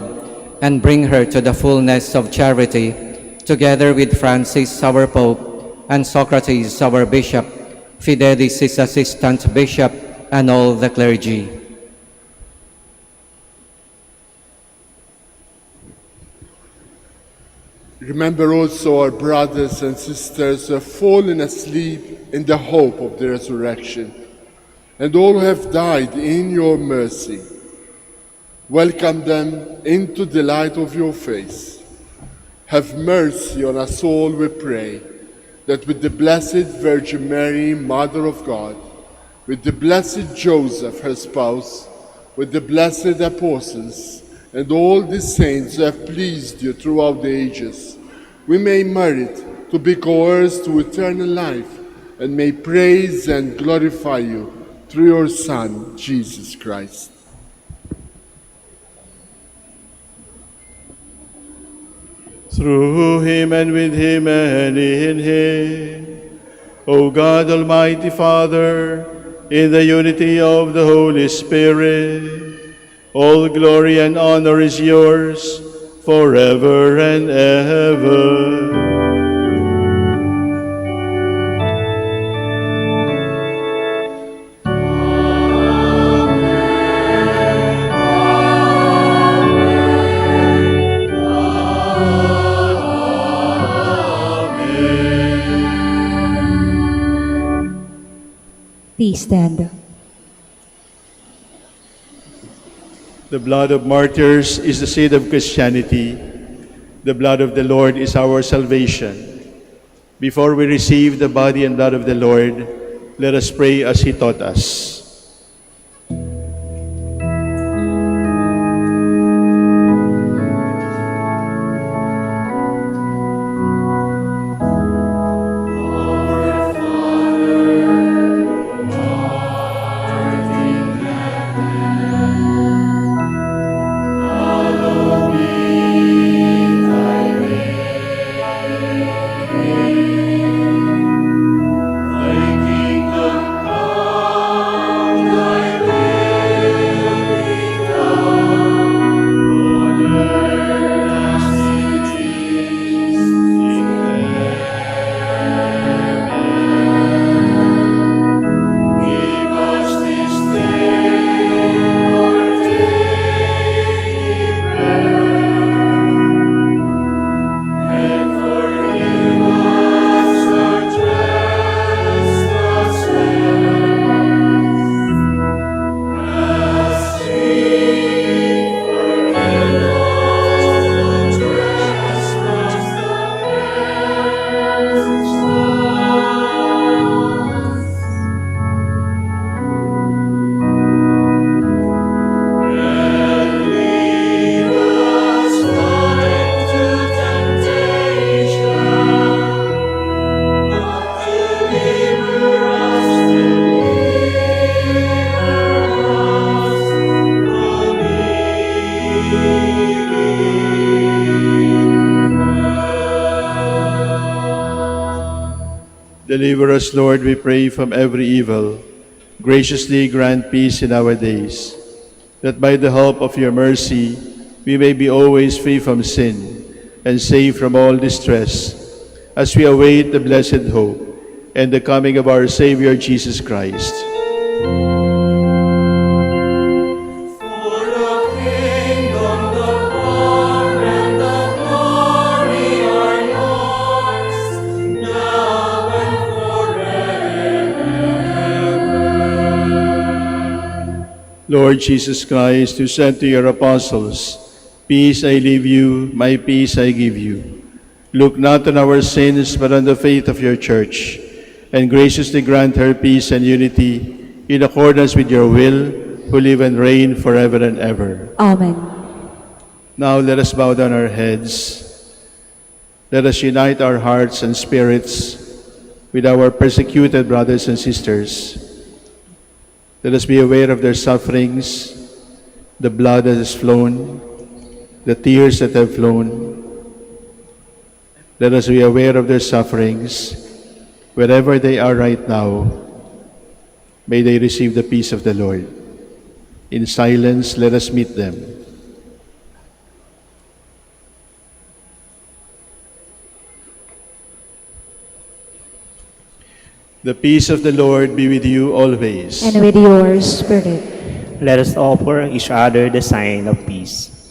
and bring her to the fullness of charity, together with Francis, our Pope, and Socrates, our Bishop, Fidelis, his assistant bishop, and all the clergy. Remember also our brothers and sisters who have fallen asleep in the hope of the resurrection, and all who have died in your mercy. Welcome them into the light of your face. Have mercy on us all, we pray, that with the Blessed Virgin Mary, Mother of God, with the Blessed Joseph, her spouse, with the blessed apostles, and all the saints who have pleased you throughout the ages, we may merit to be co-heirs to eternal life, and may praise and glorify you through your Son, Jesus Christ. Through him and with him and in him, O God, Almighty Father, in the unity of the Holy Spirit, all glory and honor is yours forever and ever. Please stand. The blood of martyrs is the seed of Christianity. The blood of the Lord is our salvation. Before we receive the body and blood of the Lord, let us pray as he taught us. Deliver us, Lord, we pray, from every evil. Graciously grant peace in our days, that by the help of your mercy we may be always free from sin and safe from all distress, as we await the blessed hope and the coming of our Savior Jesus Christ. Lord Jesus Christ, who said to your apostles, "Peace I leave you, my peace I give you," look not on our sins, but on the faith of your church, and graciously grant her peace and unity in accordance with your will, who live and reign forever and ever. Amen. Now let us bow down our heads. Let us unite our hearts and spirits with our persecuted brothers and sisters. Let us be aware of their sufferings, the blood that has flown, the tears that have flown. Let us be aware of their sufferings wherever they are right now. May they receive the peace of the Lord. In silence, let us meet them. The peace of the Lord be with you always. And with your spirit. Let us offer each other the sign of peace.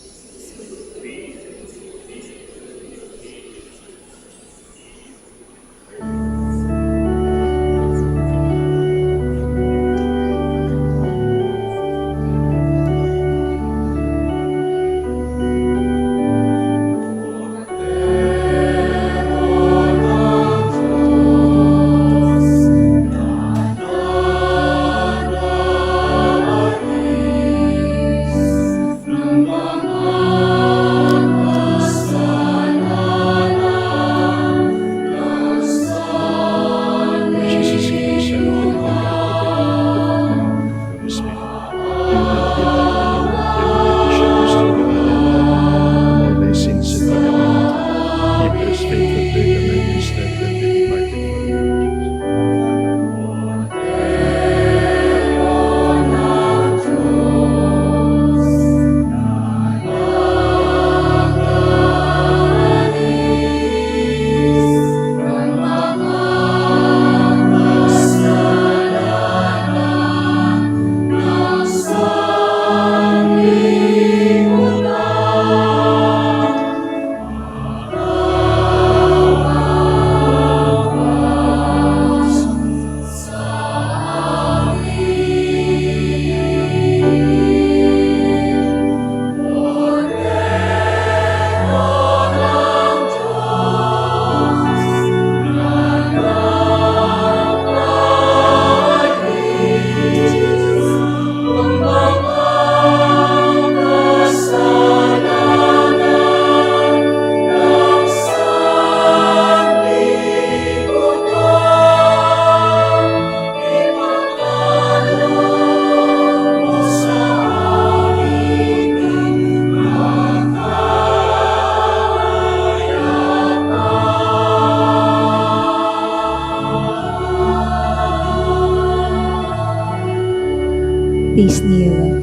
Please kneel.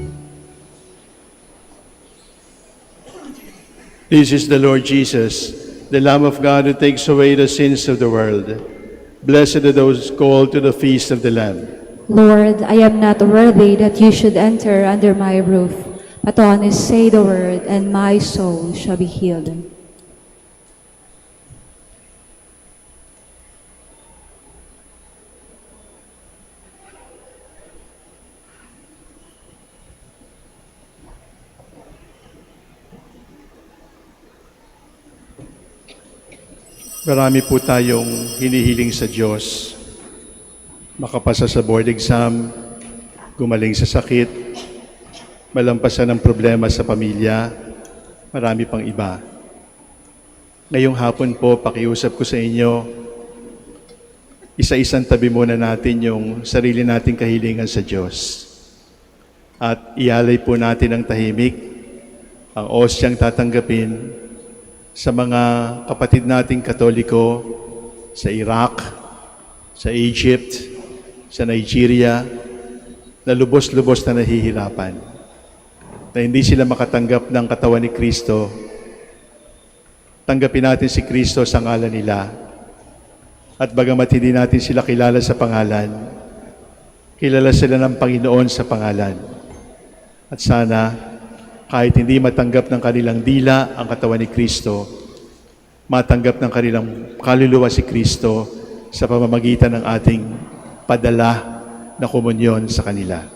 This is the Lord Jesus, the Lamb of God who takes away the sins of the world. Blessed are those called to the feast of the Lamb. Lord, I am not worthy that you should enter under my roof, but only say the word, and my soul shall be healed. Marami po tayong hinihiling sa Diyos. Makapasa sa board exam, gumaling sa sakit, malampasan ang problema sa pamilya, marami pang iba. Ngayong hapon po, pakiusap ko sa inyo, isa-isang tabi muna natin yung sarili nating kahilingan sa Diyos. At ialay po natin ang tahimik, ang osyang tatanggapin sa mga kapatid nating Katoliko sa Iraq, sa Egypt, sa Nigeria, na lubos-lubos na nahihirapan, na hindi sila makatanggap ng katawan ni Kristo. Tanggapin natin si Kristo sa ngalan nila. At bagamat hindi natin sila kilala sa pangalan, kilala sila ng Panginoon sa pangalan. At sana, kahit hindi matanggap ng kanilang dila ang katawan ni Kristo, matanggap ng kanilang kaluluwa si Kristo sa pamamagitan ng ating padala na komunyon sa kanila.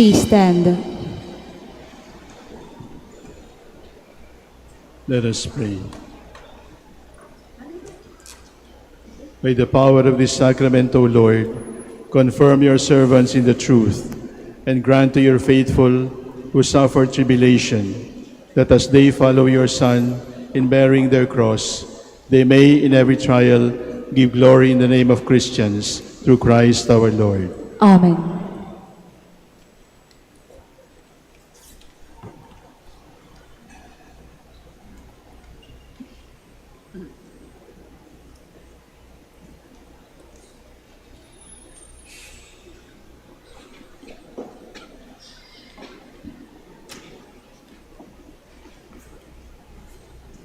Please stand. Let us pray. By the power of this sacrament, O Lord, confirm your servants in the truth, and grant to your faithful who suffer tribulation, that as they follow your Son in bearing their cross, they may in every trial give glory in the name of Christians, through Christ our Lord. Amen.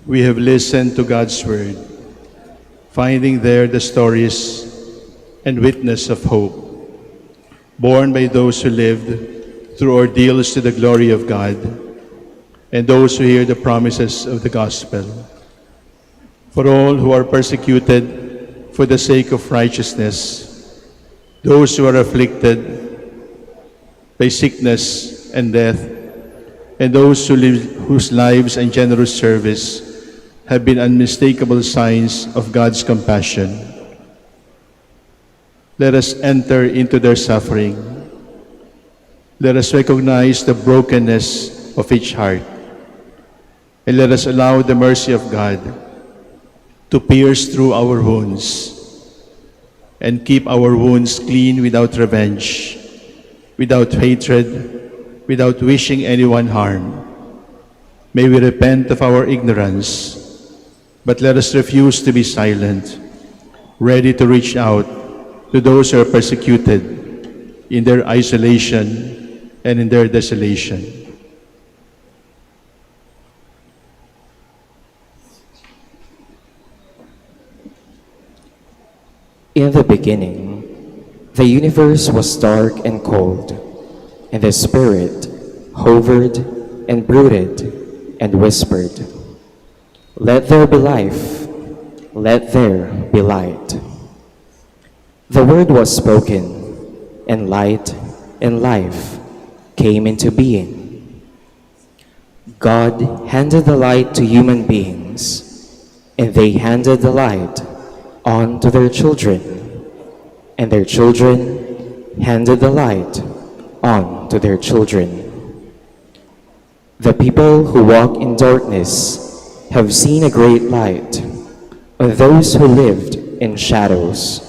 We have listened to God's word, finding there the stories and witness of hope, borne by those who lived through ordeals to the glory of God, and those who hear the promises of the gospel. For all who are persecuted for the sake of righteousness, those who are afflicted by sickness and death, and those whose lives and generous service have been unmistakable signs of God's compassion. Let us enter into their suffering, Let us recognize the brokenness of each heart, and let us allow the mercy of God to pierce through our wounds and keep our wounds clean without revenge, without hatred, without wishing anyone harm. May we repent of our ignorance, but let us refuse to be silent, ready to reach out to those who are persecuted in their isolation and in their desolation. In the beginning, the universe was dark and cold, and the Spirit hovered and brooded and whispered, "Let there be life, let there be light." The word was spoken, and light and life came into being. God handed the light to human beings, and they handed the light on to their children, and their children handed the light on to their children. The people who walk in darkness have seen a great light. On those who lived in shadows,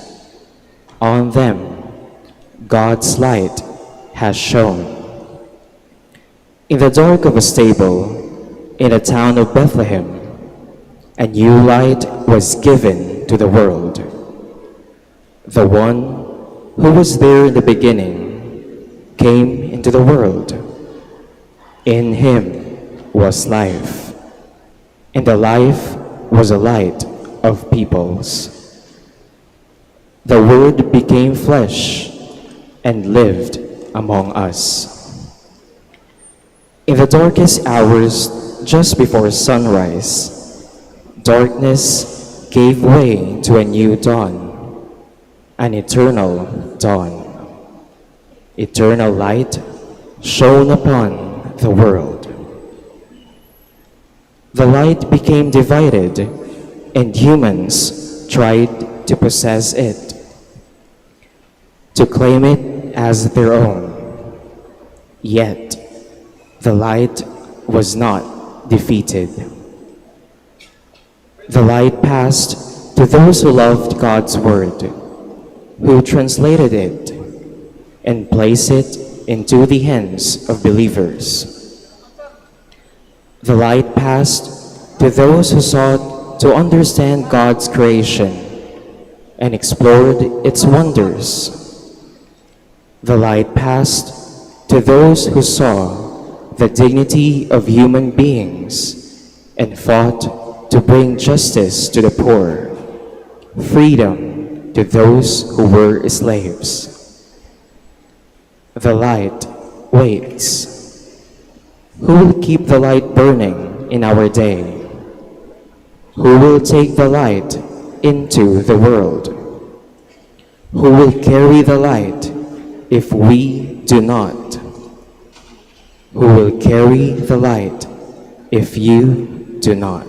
on them God's light has shone. In the dark of a stable, in the town of Bethlehem, a new light was given to the world. The one who was there in the beginning came into the world. In him was life, and the life was a light of peoples. The Word became flesh and lived among us. In the darkest hours just before sunrise, darkness gave way to a new dawn, an eternal dawn. Eternal light shone upon the world. The light became divided, and humans tried to possess it, to claim it as their own. Yet, the light was not defeated. The light passed to those who loved God's word, who translated it and placed it into the hands of believers. The light passed to those who sought to understand God's creation and explored its wonders. The light passed to those who saw the dignity of human beings and fought to bring justice to the poor, freedom to those who were slaves. The light waits. Who will keep the light burning in our day? Who will take the light into the world? Who will carry the light if we do not? Who will carry the light if you do not?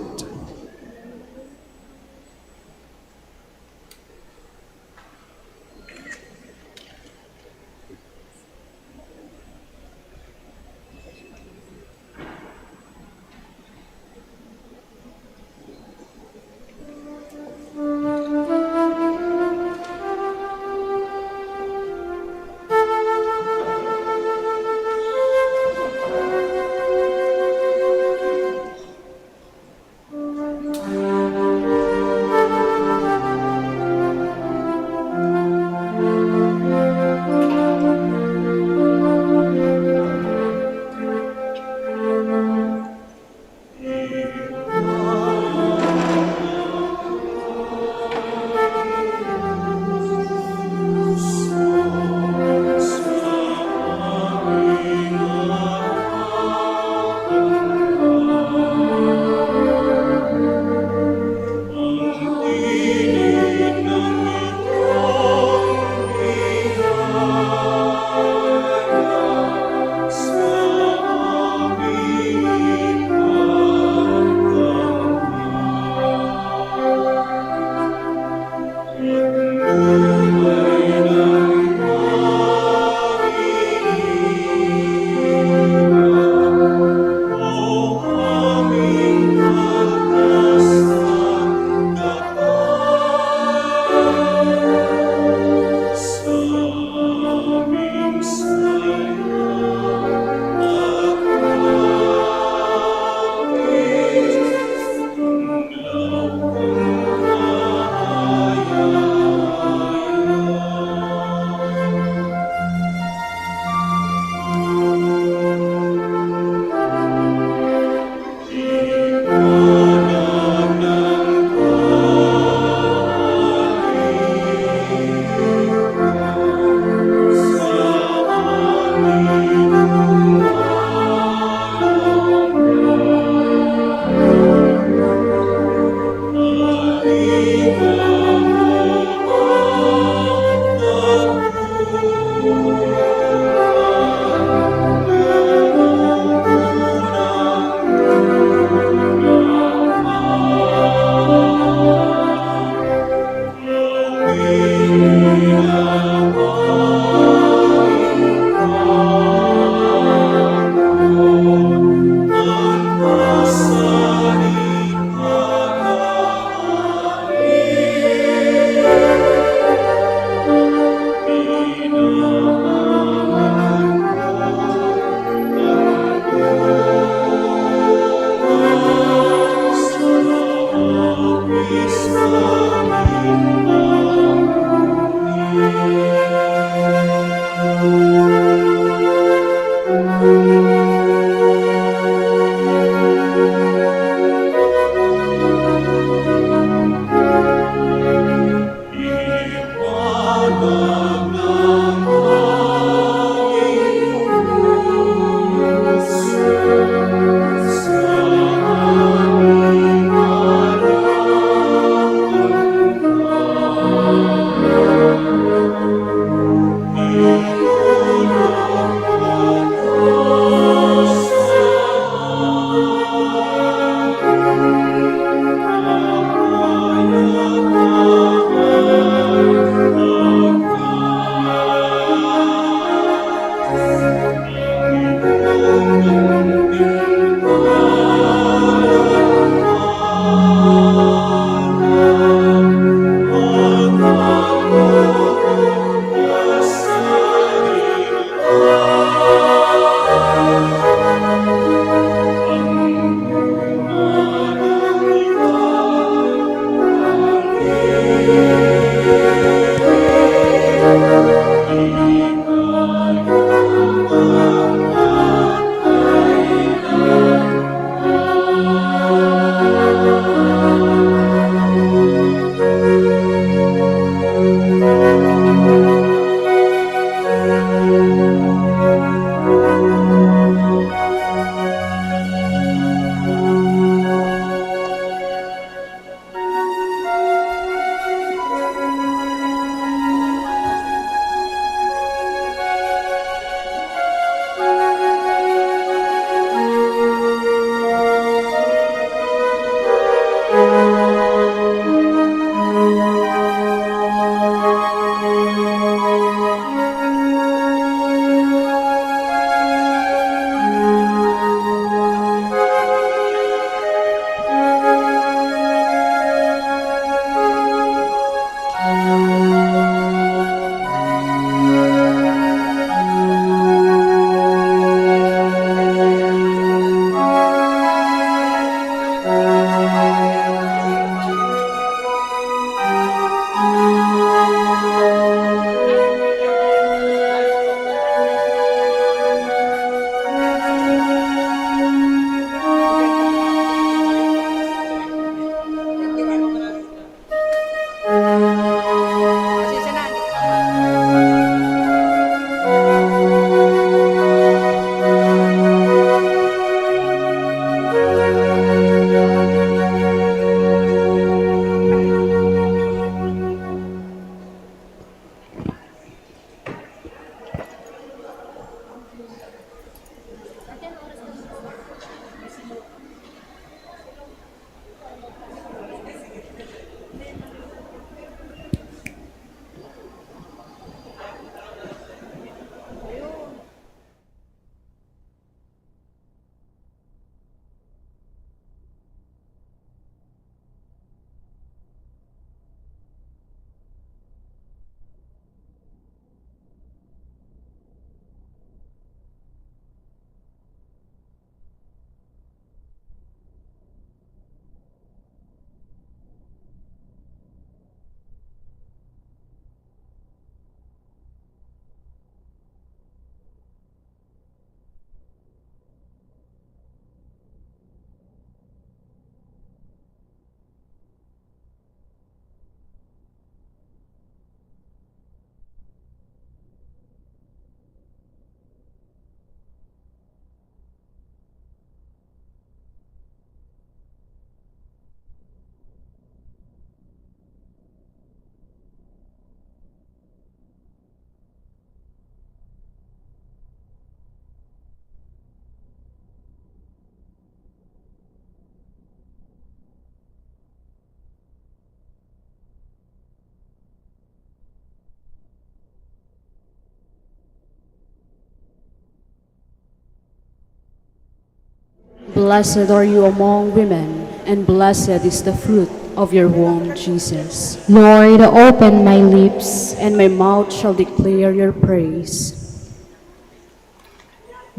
Blessed are you among women, and blessed is the fruit of your womb, Jesus. Lord, open my lips, And my mouth shall declare your praise.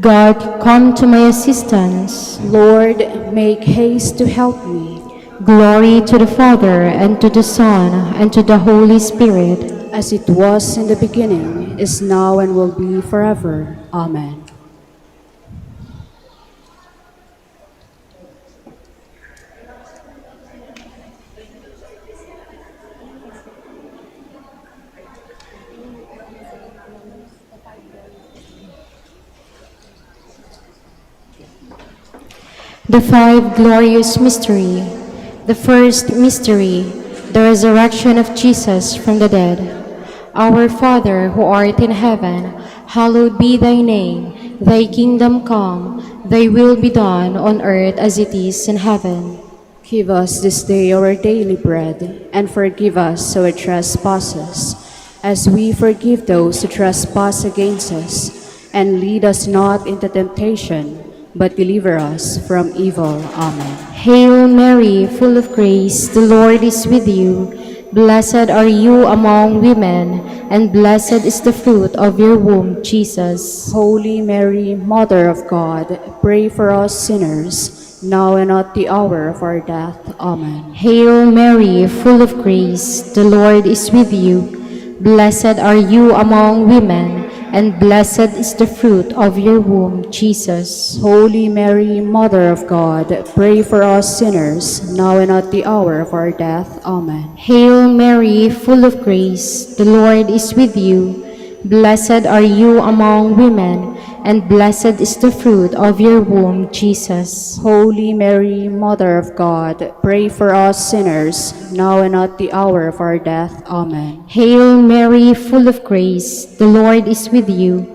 God, come to my assistance. Lord, make haste to help me. Glory to the Father, and to the Son, and to the Holy Spirit. As it was in the beginning, is now, and will be forever. Amen. The five glorious mystery. The first mystery, the resurrection of Jesus from the dead. Our Father, who art in heaven, hallowed be thy name. Thy kingdom come, thy will be done on earth as it is in heaven. Give us this day our daily bread, and forgive us our trespasses, as we forgive those who trespass against us. And lead us not into temptation, but deliver us from evil. Amen. Hail Mary, full of grace, the Lord is with you. Blessed are you among women, and blessed is the fruit of your womb, Jesus. Holy Mary, Mother of God, pray for us sinners, now and at the hour of our death. Amen. Hail Mary, full of grace, the Lord is with you. Blessed are you among women, and blessed is the fruit of your womb, Jesus. Holy Mary, Mother of God, pray for us sinners, now and at the hour of our death. Amen. Hail Mary, full of grace, the Lord is with you. Blessed are you among women, and blessed is the fruit of your womb, Jesus. Holy Mary, Mother of God, pray for us sinners, now and at the hour of our death. Amen. Hail Mary, full of grace, the Lord is with you.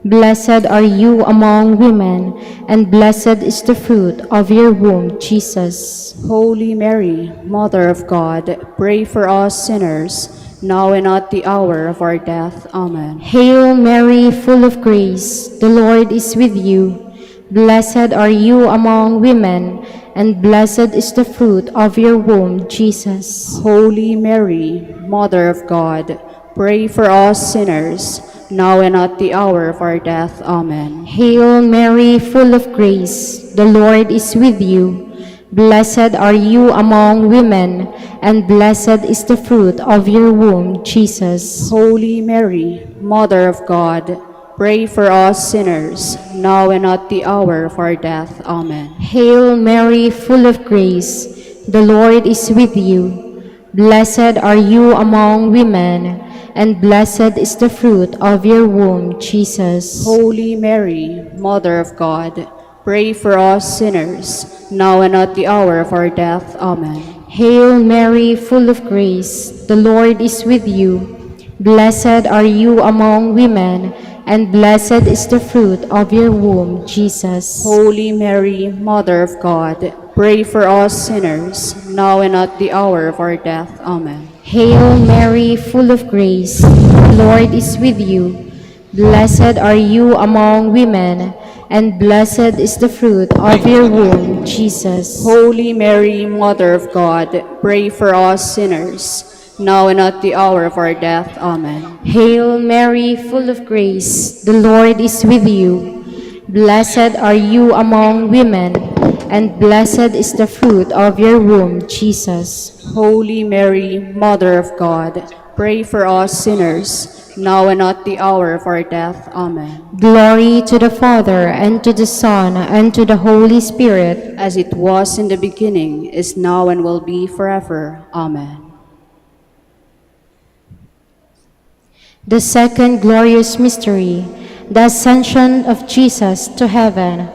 Blessed are you among women, and blessed is the fruit of your womb, Jesus. Holy Mary, Mother of God, pray for us sinners, now and at the hour of our death. Amen. Hail Mary, full of grace, the Lord is with you. Blessed are you among women, and blessed is the fruit of your womb, Jesus. Holy Mary, Mother of God, pray for us sinners, now and at the hour of our death. Amen. Hail Mary, full of grace, the Lord is with you. Blessed are you among women, and blessed is the fruit of your womb, Jesus. Holy Mary, Mother of God, pray for us sinners, now and at the hour of our death. Amen. Hail Mary, full of grace, the Lord is with you. Blessed are you among women, and blessed is the fruit of your womb, Jesus. Holy Mary, Mother of God, pray for us sinners, now and at the hour of our death. Amen. Hail Mary, full of grace, the Lord is with you. Blessed are you among women, and blessed is the fruit of your womb, Jesus. Holy Mary, Mother of God, pray for us sinners, now and at the hour of our death. Amen. Hail Mary, full of grace, the Lord is with you. Blessed are you among women, and blessed is the fruit of your womb, Jesus. Holy Mary, Mother of God, pray for us sinners, now and at the hour of our death. Amen. Hail Mary, full of grace, the Lord is with you. Blessed are you among women, and blessed is the fruit of your womb, Jesus. Holy Mary, Mother of God, pray for us sinners, now and at the hour of our death. Amen. Glory to the Father, and to the Son, and to the Holy Spirit. As it was in the beginning, is now, and will be forever. Amen. The second glorious mystery, the ascension of Jesus to heaven.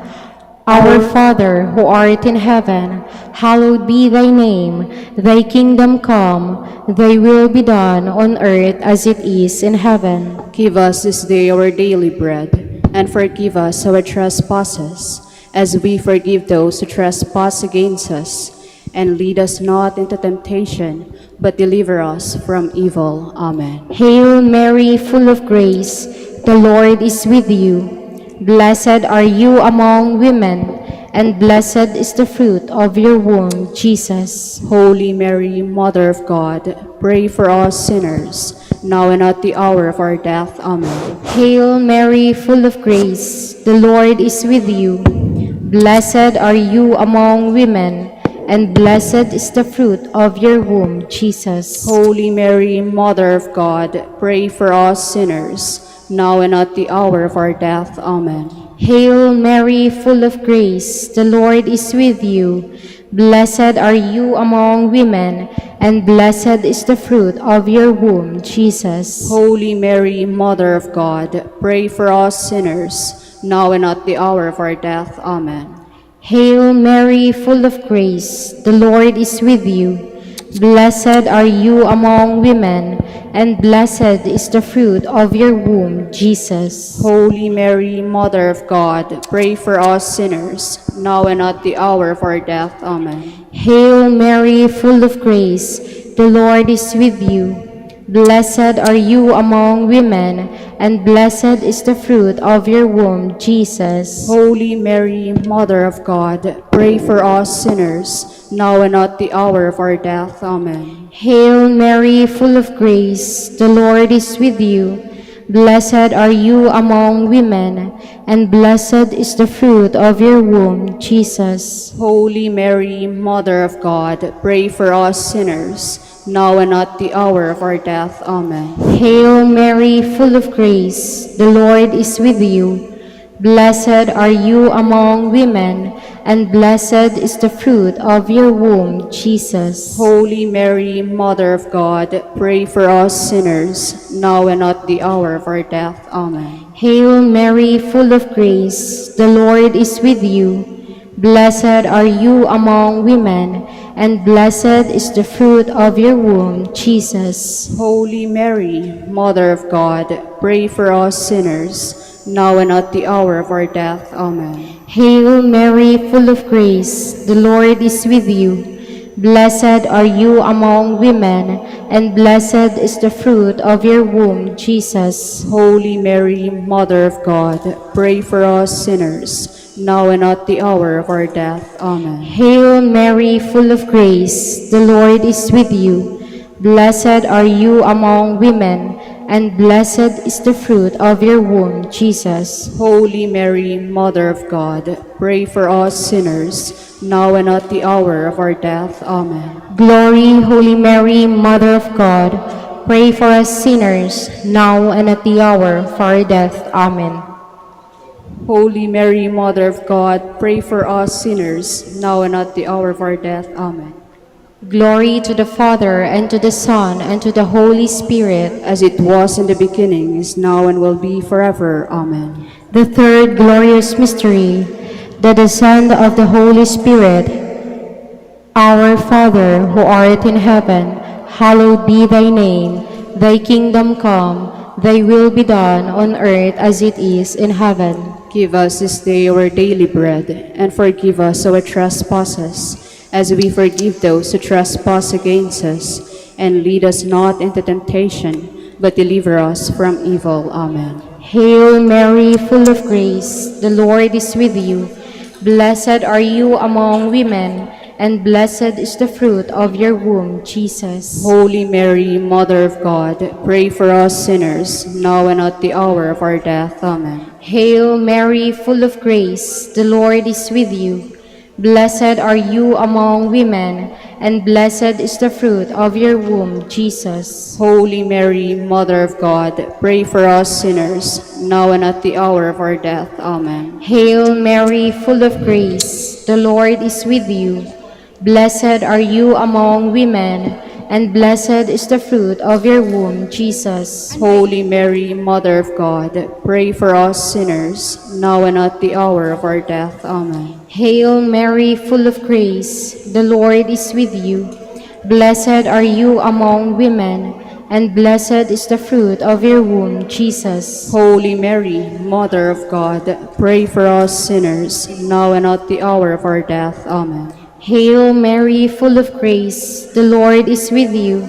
Our Father, who art in heaven, hallowed be thy name. Thy kingdom come, thy will be done on earth as it is in heaven. Give us this day our daily bread, and forgive us our trespasses, as we forgive those who trespass against us. And lead us not into temptation, but deliver us from evil. Amen. Hail Mary, full of grace, the Lord is with you. Blessed are you among women, and blessed is the fruit of your womb, Jesus. Holy Mary, Mother of God, pray for us sinners, now and at the hour of our death. Amen. Hail Mary, full of grace, the Lord is with you. Blessed are you among women, and blessed is the fruit of your womb, Jesus. Holy Mary, Mother of God, pray for us sinners, now and at the hour of our death. Amen. Hail Mary, full of grace, the Lord is with you. Blessed are you among women, and blessed is the fruit of your womb, Jesus. Holy Mary, Mother of God, pray for us sinners, now and at the hour of our death. Amen. Hail Mary, full of grace, the Lord is with you. Blessed are you among women, and blessed is the fruit of your womb, Jesus. Holy Mary, Mother of God, pray for us sinners, now and at the hour of our death. Amen. Hail Mary, full of grace, the Lord is with you. Blessed are you among women, and blessed is the fruit of your womb, Jesus. Holy Mary, Mother of God, pray for us sinners, now and at the hour of our death. Amen. Hail Mary, full of grace, the Lord is with you. Blessed are you among women, and blessed is the fruit of your womb, Jesus. Holy Mary, Mother of God, pray for us sinners, now and at the hour of our death. Amen. Hail Mary, full of grace, the Lord is with you. Blessed are you among women, and blessed is the fruit of your womb, Jesus. Holy Mary, Mother of God, pray for us sinners, now and at the hour of our death. Amen. Hail Mary, full of grace, the Lord is with you. Blessed are you among women, and blessed is the fruit of your womb, Jesus. Holy Mary, Mother of God, pray for us sinners, now and at the hour of our death. Amen. Hail Mary, full of grace, the Lord is with you. Blessed are you among women, and blessed is the fruit of your womb, Jesus. Holy Mary, Mother of God, pray for us sinners, now and at the hour of our death. Amen. Hail Mary, full of grace, the Lord is with you. Blessed are you among women, and blessed is the fruit of your womb, Jesus. Holy Mary, Mother of God, pray for us sinners, now and at the hour of our death. Amen. Glory, Holy Mary, Mother of God, pray for us sinners, now and at the hour of our death. Amen. Holy Mary, Mother of God, pray for us sinners, now and at the hour of our death. Amen. Glory to the Father, and to the Son, and to the Holy Spirit, as it was in the beginning, is now, and will be forever. Amen. The third glorious mystery, the descent of the Holy Spirit. Our Father, who art in heaven, hallowed be thy name. Thy kingdom come, thy will be done on earth as it is in heaven. Give us this day our daily bread, and forgive us our trespasses, as we forgive those who trespass against us. And lead us not into temptation, but deliver us from evil. Amen. Hail Mary, full of grace, the Lord is with you. Blessed are you among women, and blessed is the fruit of your womb, Jesus. Holy Mary, Mother of God, pray for us sinners, now and at the hour of our death. Amen. Hail Mary, full of grace, the Lord is with you. Blessed are you among women, and blessed is the fruit of your womb, Jesus. Holy Mary, Mother of God, pray for us sinners, now and at the hour of our death. Amen. Hail Mary, full of grace, the Lord is with you. Blessed are you among women, and blessed is the fruit of your womb, Jesus. Holy Mary, Mother of God, pray for us sinners, now and at the hour of our death. Amen. Hail Mary, full of grace, the Lord is with you. Blessed are you among women, and blessed is the fruit of your womb, Jesus. Holy Mary, Mother of God, pray for us sinners, now and at the hour of our death. Amen. Hail Mary, full of grace, the Lord is with you.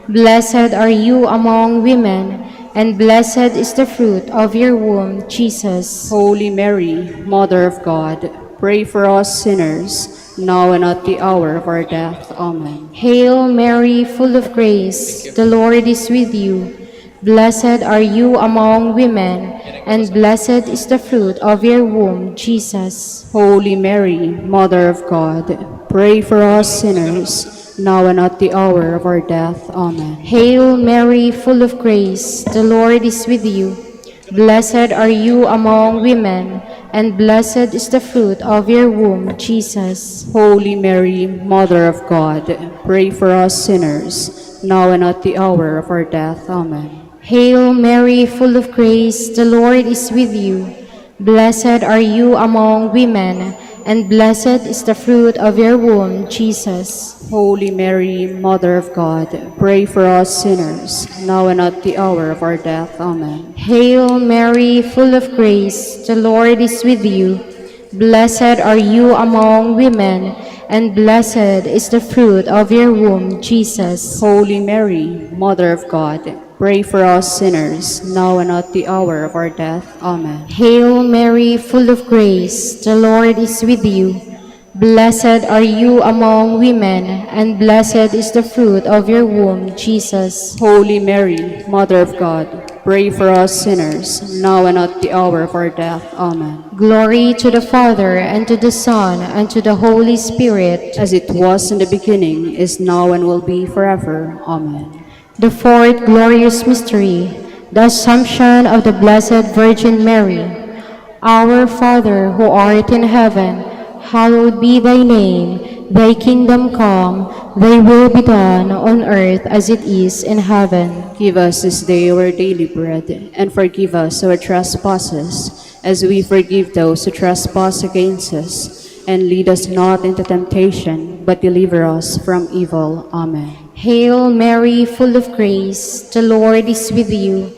Blessed are you among women, and blessed is the fruit of your womb, Jesus. Holy Mary, Mother of God, pray for us sinners, now and at the hour of our death. Amen. Hail Mary, full of grace, the Lord is with you. Blessed are you among women, and blessed is the fruit of your womb, Jesus. Holy Mary, Mother of God, pray for us sinners, now and at the hour of our death. Amen. Hail Mary, full of grace, the Lord is with you. Blessed are you among women, and blessed is the fruit of your womb, Jesus. Holy Mary, Mother of God, pray for us sinners, now and at the hour of our death. Amen. Hail Mary, full of grace, the Lord is with you. Blessed are you among women, and blessed is the fruit of your womb, Jesus. Holy Mary, Mother of God, pray for us sinners, now and at the hour of our death. Amen. Hail Mary, full of grace, the Lord is with you. Blessed are you among women, and blessed is the fruit of your womb, Jesus. Holy Mary, Mother of God, pray for us sinners, now and at the hour of our death. Amen. Hail Mary, full of grace, the Lord is with you. Blessed are you among women, and blessed is the fruit of your womb, Jesus. Holy Mary, Mother of God, pray for us sinners, now and at the hour of our death. Amen. Glory to the Father, and to the Son, and to the Holy Spirit, as it was in the beginning, is now, and will be forever. Amen. The fourth glorious mystery, the Assumption of the Blessed Virgin Mary. Our Father, who art in heaven, hallowed be thy name. Thy kingdom come, thy will be done on earth as it is in heaven. Give us this day our daily bread, and forgive us our trespasses, as we forgive those who trespass against us. And lead us not into temptation, but deliver us from evil. Amen. Hail Mary, full of grace, the Lord is with you.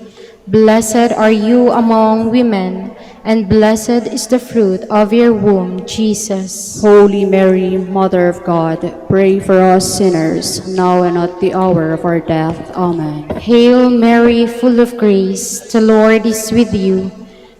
Blessed are you among women, and blessed is the fruit of your womb, Jesus. Holy Mary, Mother of God, pray for us sinners, now and at the hour of our death. Amen. Hail Mary, full of grace, the Lord is with you.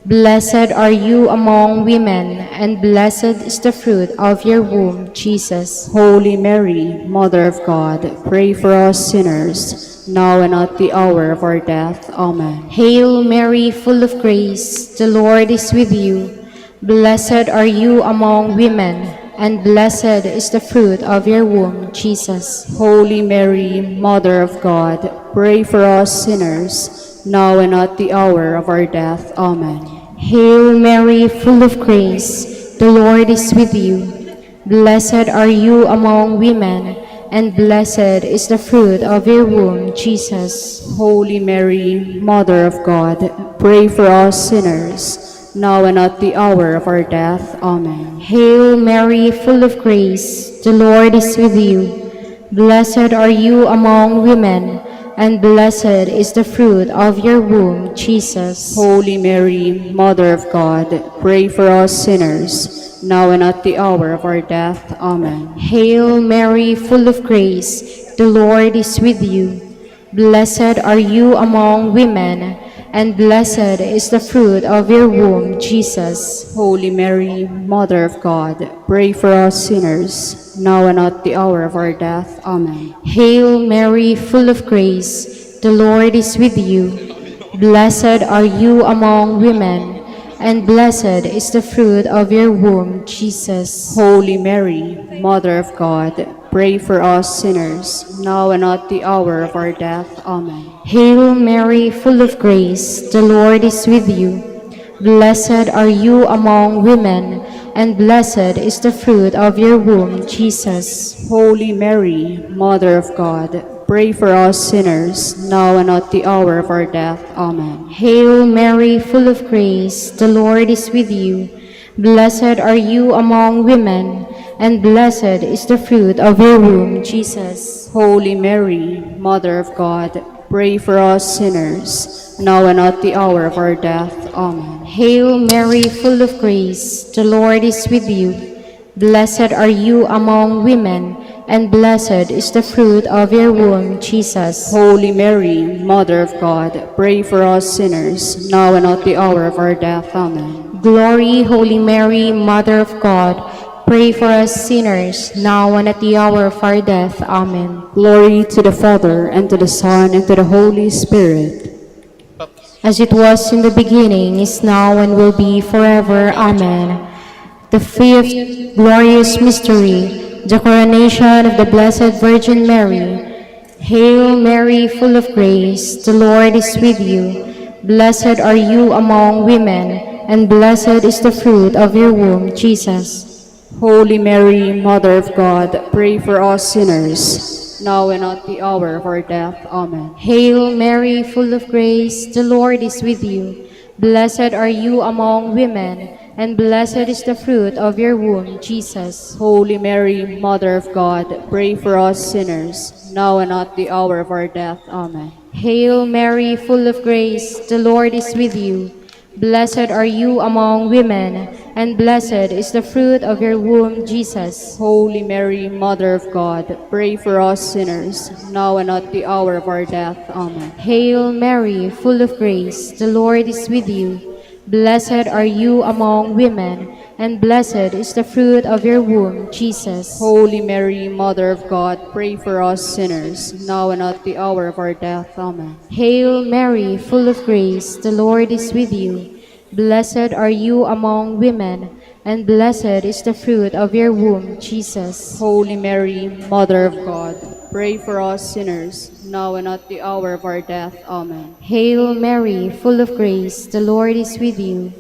Blessed are you among women, and blessed is the fruit of your womb, Jesus. Holy Mary, Mother of God, pray for us sinners, now and at the hour of our death. Amen. Hail Mary, full of grace, the Lord is with you. Blessed are you among women, and blessed is the fruit of your womb, Jesus. Holy Mary, Mother of God, pray for us sinners, now and at the hour of our death. Amen. Hail Mary, full of grace, the Lord is with you. Blessed are you among women, and blessed is the fruit of your womb, Jesus. Holy Mary, Mother of God, pray for us sinners, now and at the hour of our death. Amen. Hail Mary, full of grace, the Lord is with you. Blessed are you among women, and blessed is the fruit of your womb, Jesus. Holy Mary, Mother of God, pray for us sinners, now and at the hour of our death. Amen. Hail Mary, full of grace, the Lord is with you. Blessed are you among women, and blessed is the fruit of your womb, Jesus. Holy Mary, Mother of God, pray for us sinners, now and at the hour of our death. Amen. Hail Mary, full of grace, the Lord is with you. Blessed are you among women, and blessed is the fruit of your womb, Jesus. Holy Mary, Mother of God, pray for us sinners, now and at the hour of our death. Amen. Hail Mary, full of grace, the Lord is with you. Blessed are you among women, and blessed is the fruit of your womb, Jesus. Holy Mary, Mother of God, pray for us sinners, now and at the hour of our death. Amen. Hail Mary, full of grace, the Lord is with you. Blessed are you among women, and blessed is the fruit of your womb, Jesus. Holy Mary, Mother of God, pray for us sinners, now and at the hour of our death. Amen. Hail Mary, full of grace, the Lord is with you. Blessed are you among women, and blessed is the fruit of your womb, Jesus. Holy Mary, Mother of God, pray for us sinners, now and at the hour of our death. Amen. Glory, Holy Mary, Mother of God, pray for us sinners, now and at the hour of our death. Amen. Glory to the Father, and to the Son, and to the Holy Spirit. As it was in the beginning, is now, and will be forever. Amen. The fifth glorious mystery, the coronation of the Blessed Virgin Mary. Hail Mary, full of grace, the Lord is with you. Blessed are you among women, and blessed is the fruit of your womb, Jesus. Holy Mary, Mother of God, pray for us sinners, now and at the hour of our death. Amen. Hail Mary, full of grace, the Lord is with you. Blessed are you among women, and blessed is the fruit of your womb, Jesus. Holy Mary, Mother of God, pray for us sinners, now and at the hour of our death. Amen. Hail Mary, full of grace, the Lord is with you. Blessed are you among women, and blessed is the fruit of your womb, Jesus. Holy Mary, Mother of God, pray for us sinners, now and at the hour of our death. Amen. Hail Mary, full of grace, the Lord is with you. Blessed are you among women, and blessed is the fruit of your womb, Jesus. Holy Mary, Mother of God, pray for us sinners, now and at the hour of our death. Amen. Hail Mary, full of grace, the Lord is with you. Blessed are you among women, and blessed is the fruit of your womb, Jesus. Holy Mary, Mother of God, pray for us sinners, now and at the hour of our death. Amen. Hail Mary, full of grace, the Lord is with you.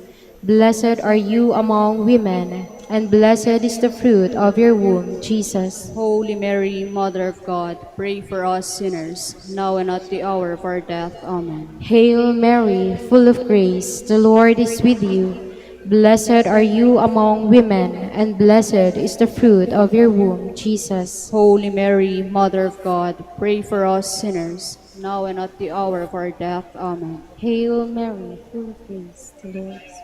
Blessed are you among women, and blessed is the fruit of your womb, Jesus. Holy Mary, Mother of God, pray for us sinners, now and at the hour of our death. Amen. Hail Mary, full of grace, the Lord is with you. Blessed are you among women, and blessed is the fruit of your womb, Jesus. Holy Mary, Mother of God, pray for us sinners, now and at the hour of our death. Amen. Hail Mary, full of grace, the Lord is with you.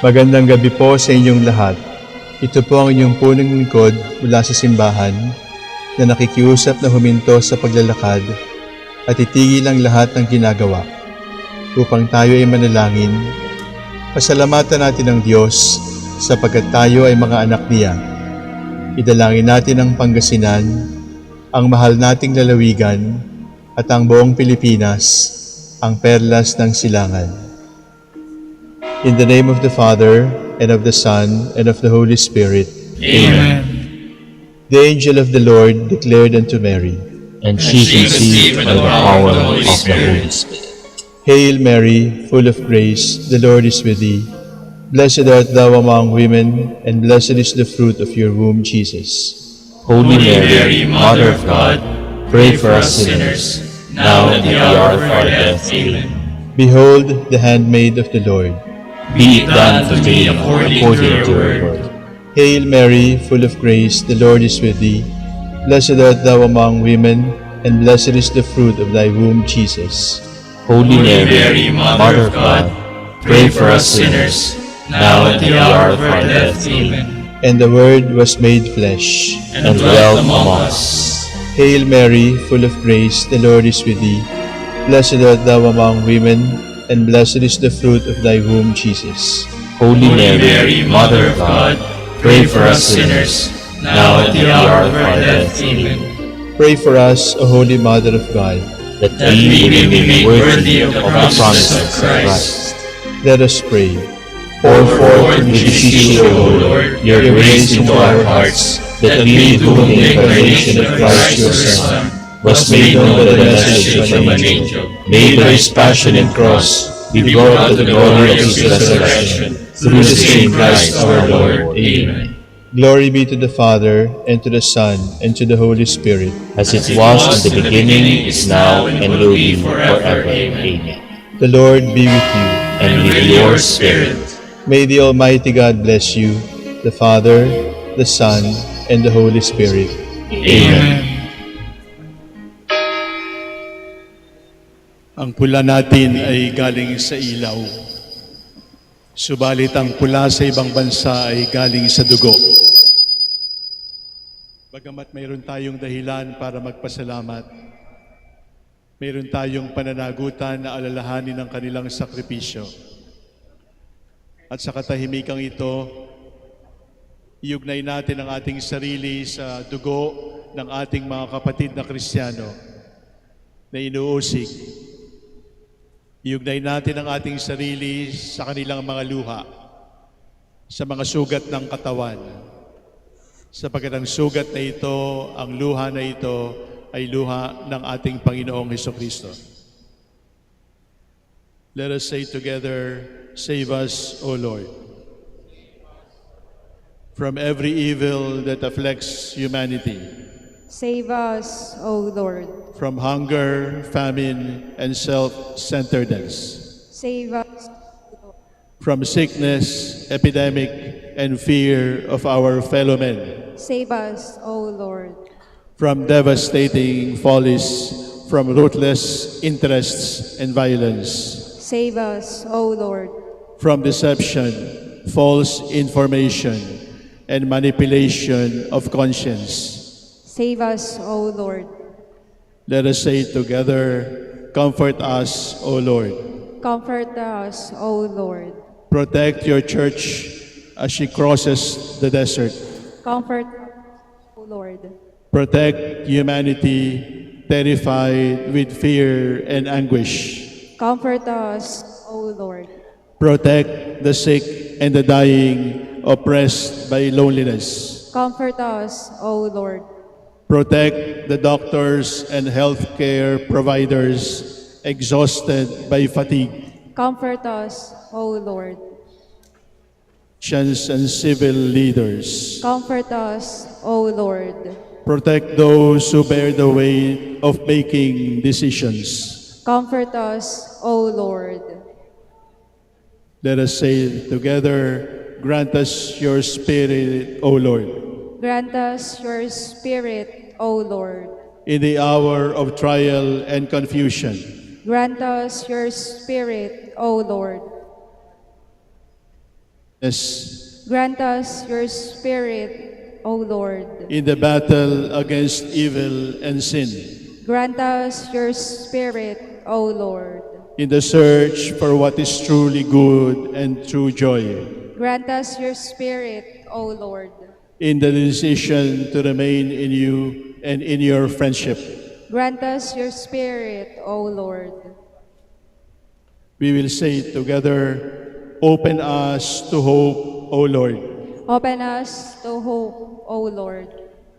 Magandang gabi po sa inyong lahat. Ito po ang inyong punong lingkod mula sa simbahan na nakikiusap na huminto sa paglalakad at itigil ang lahat ng ginagawa upang tayo ay manalangin. Pasalamatan natin ang Diyos sapagkat tayo ay mga anak niya. Idalangin natin ang Pangasinan, ang mahal nating lalawigan at ang buong Pilipinas, ang perlas ng silangan. In the name of the Father, and of the Son, and of the Holy Spirit. Amen. The angel of the Lord declared unto Mary, And she conceived by the power of the Holy Spirit. Hail Mary, full of grace, the Lord is with thee. Blessed art thou among women, and blessed is the fruit of your womb, Jesus. Holy Mary, Mother of God, pray for us sinners, now and at the hour of our death. Amen. Behold, the handmaid of the Lord. Be it done to me according to your word. Hail Mary, full of grace, the Lord is with thee. Blessed art thou among women, and blessed is the fruit of thy womb, Jesus. Holy Mary, Mother of God, pray for us sinners, now and at the hour of our death. Amen. And the Word was made flesh, And dwelt among us. Hail Mary, full of grace, the Lord is with thee. Blessed art thou among women, and blessed is the fruit of thy womb, Jesus. Holy Mary, Mother of God, pray for us sinners, now and at the hour of our death. Amen. Pray for us, O Holy Mother of God. That we may be made worthy of the promises of Christ. Let us pray. Pour forth, we beseech you, O Lord, your grace into our hearts, that we, to whom the incarnation of Christ your Son was made known by the message from an angel, may by his passion and cross be brought to the glory of his resurrection, through the same Christ our Lord. Amen. Glory be to the Father, and to the Son, and to the Holy Spirit. As it was in the beginning, is now, and will be forever. Amen. The Lord be with you. And with your spirit. May the Almighty God bless you, the Father, the Son, and the Holy Spirit. Amen. Ang pula natin ay galing sa ilaw. Subalit ang pula sa ibang bansa ay galing sa dugo. Bagamat mayroon tayong dahilan para magpasalamat, mayroon tayong pananagutan na alalahanin ang kanilang sakripisyo. At sa katahimikang ito, iugnay natin ang ating sarili sa dugo ng ating mga kapatid na Kristiyano na inuusig. Iugnay natin ang ating sarili sa kanilang mga luha, sa mga sugat ng katawan, sapagkat ang sugat na ito, ang luha na ito, ay luha ng ating Panginoong Hesukristo. Let us say together, save us, O Lord, from every evil that afflicts humanity, Save us, O Lord. from hunger, famine, and self-centeredness, Save us, from sickness, epidemic, and fear of our fellow men, save us, O Lord. from devastating follies, from ruthless interests and violence, Save us, O Lord. from deception, false information, and manipulation of conscience. Save us, O Lord. Let us say together, comfort us, O Lord. Comfort us, O Lord. Protect your church as she crosses the desert. Comfort us, O Lord. Protect humanity terrified with fear and anguish. Comfort us, O Lord. Protect the sick and the dying, oppressed by loneliness. Comfort us, O Lord. Protect the doctors and healthcare providers exhausted by fatigue. Comfort us, O Lord. Politicians and civil leaders. Comfort us, O Lord. Protect those who bear the weight of making decisions. Comfort us, O Lord. Let us say together, grant us your Spirit, O Lord. Grant us your Spirit, O Lord. In the hour of trial and confusion, Grant us your Spirit, O Lord. Grant us your Spirit, O Lord. in the battle against evil and sin, Grant us your Spirit, O Lord. in the search for what is truly good and true joy, Grant us your Spirit, O Lord. in the decision to remain in you and in your friendship. Grant us your Spirit, O Lord. We will say together, open us to hope, O Lord. Open us to hope, O Lord.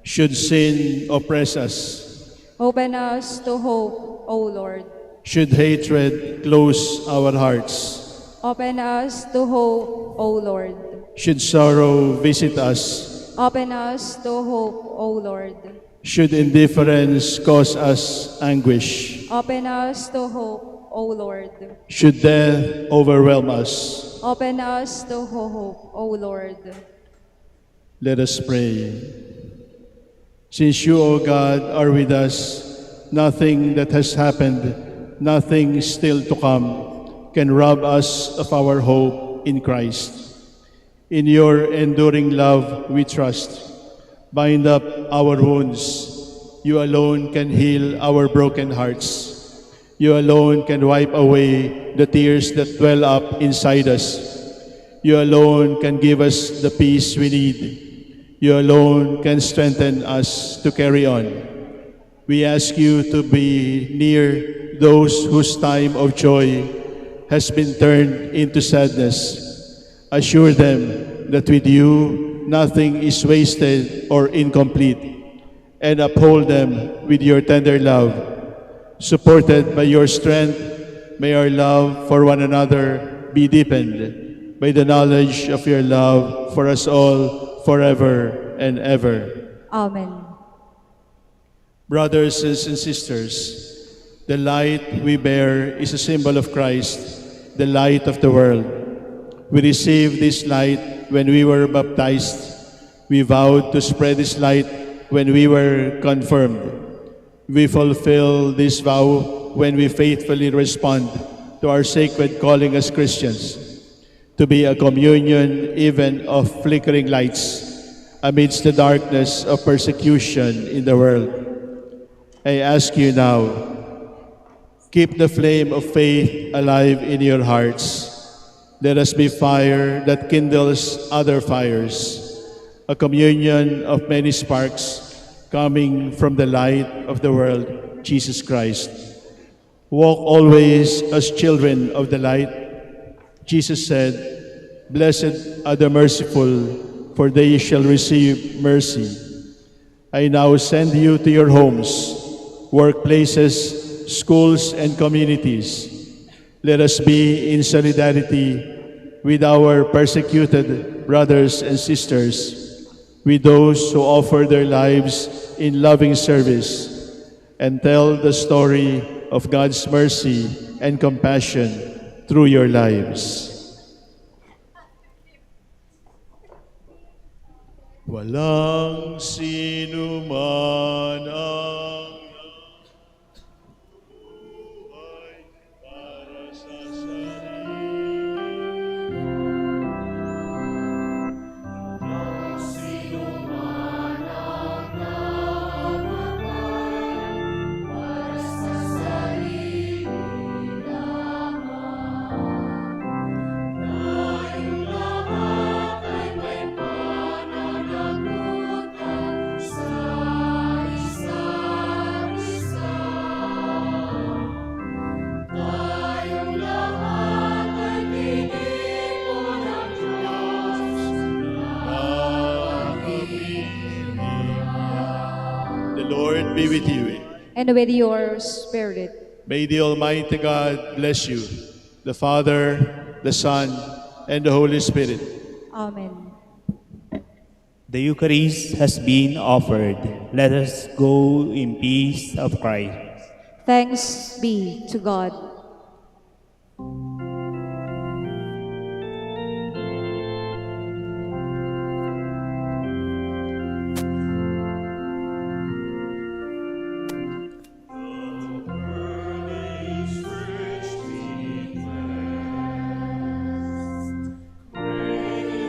Should sin oppress us, Open us to hope, O Lord. should hatred close our hearts, Open us to hope, O Lord. should sorrow visit us, Open us to hope, O Lord. should indifference cause us anguish, Open us to hope, O Lord. should death overwhelm us, Open us to hope, O Lord. let us pray. Since you, O God, are with us, nothing that has happened, nothing still to come, can rob us of our hope in Christ. In your enduring love we trust. Bind up our wounds. You alone can heal our broken hearts. You alone can wipe away the tears that dwell up inside us. You alone can give us the peace we need. You alone can strengthen us to carry on. We ask you to be near those whose time of joy has been turned into sadness. Assure them that with you nothing is wasted or incomplete, and uphold them with your tender love. Supported by your strength, may our love for one another be deepened by the knowledge of your love for us all forever and ever. Amen. Brothers and sisters, the light we bear is a symbol of Christ, the light of the world. We received this light when we were baptized. We vowed to spread this light when we were confirmed. We fulfill this vow when we faithfully respond to our sacred calling as Christians, to be a communion even of flickering lights amidst the darkness of persecution in the world. I ask you now, keep the flame of faith alive in your hearts. Let us be fire that kindles other fires, a communion of many sparks coming from the light of the world, Jesus Christ. Walk always as children of the light. Jesus said, "Blessed are the merciful, for they shall receive mercy." I now send you to your homes, workplaces, schools, and communities. Let us be in solidarity with our persecuted brothers and sisters, with those who offer their lives in loving service, and tell the story of God's mercy and compassion through your lives. Walang sinuman ang buhay para sa sarili. Walang sinuman ang namatay para sa sarili lamang. Tayong lahat ay may pananagutan sa isa't isa. Tayong lahat ay tinipon ng Diyos na ibigay. The Lord be with you. And with your spirit. May the Almighty God bless you, the Father, the Son, and the Holy Spirit. Amen. The Eucharist has been offered. Let us go in peace of Christ. Thanks be to God. Ready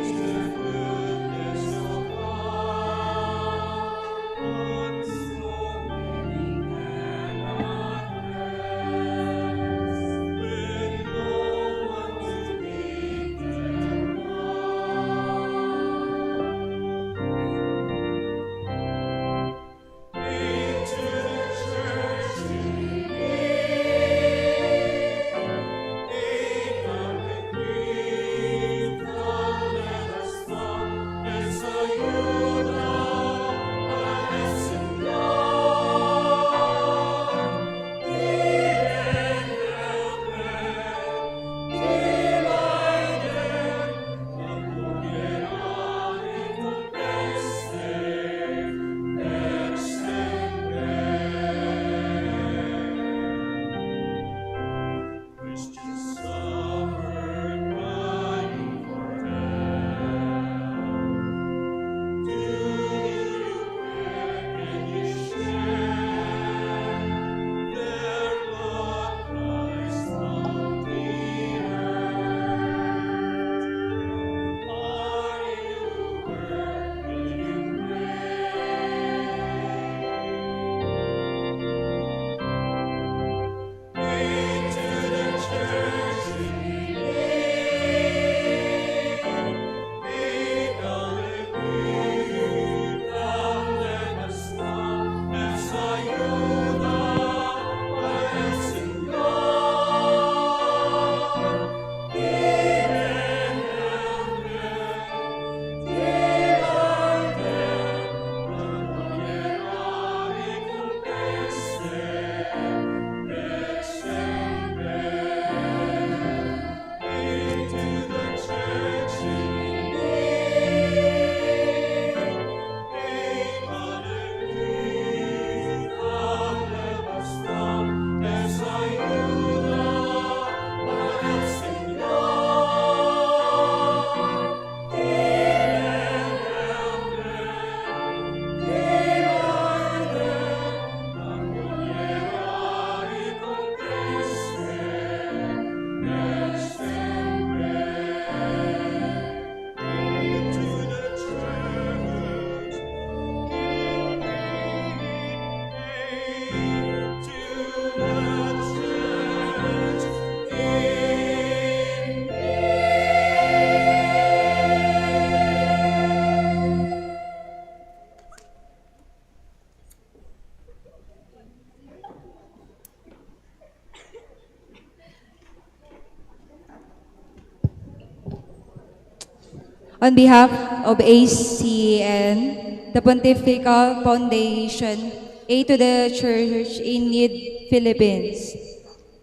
On behalf of ACN, the Pontifical Foundation, Aid to the Church in Need Philippines,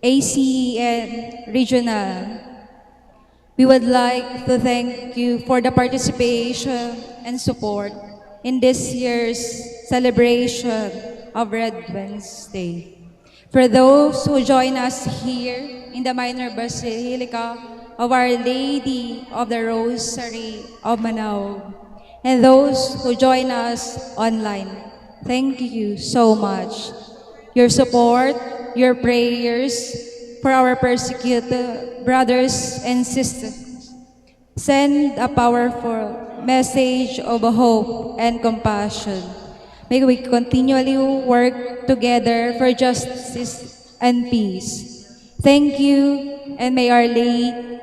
ACN Regional, we would like to thank you for the participation and support in this year's celebration of Red Wednesday. For those who join us here in the Minor Basilica of Our Lady of the Rosary of Manaoag, and those who join us online, thank you so much. Your support, your prayers for our persecuted brothers and sisters send a powerful message of hope and compassion. May we continually work together for justice and peace. Thank you, and may Our Lady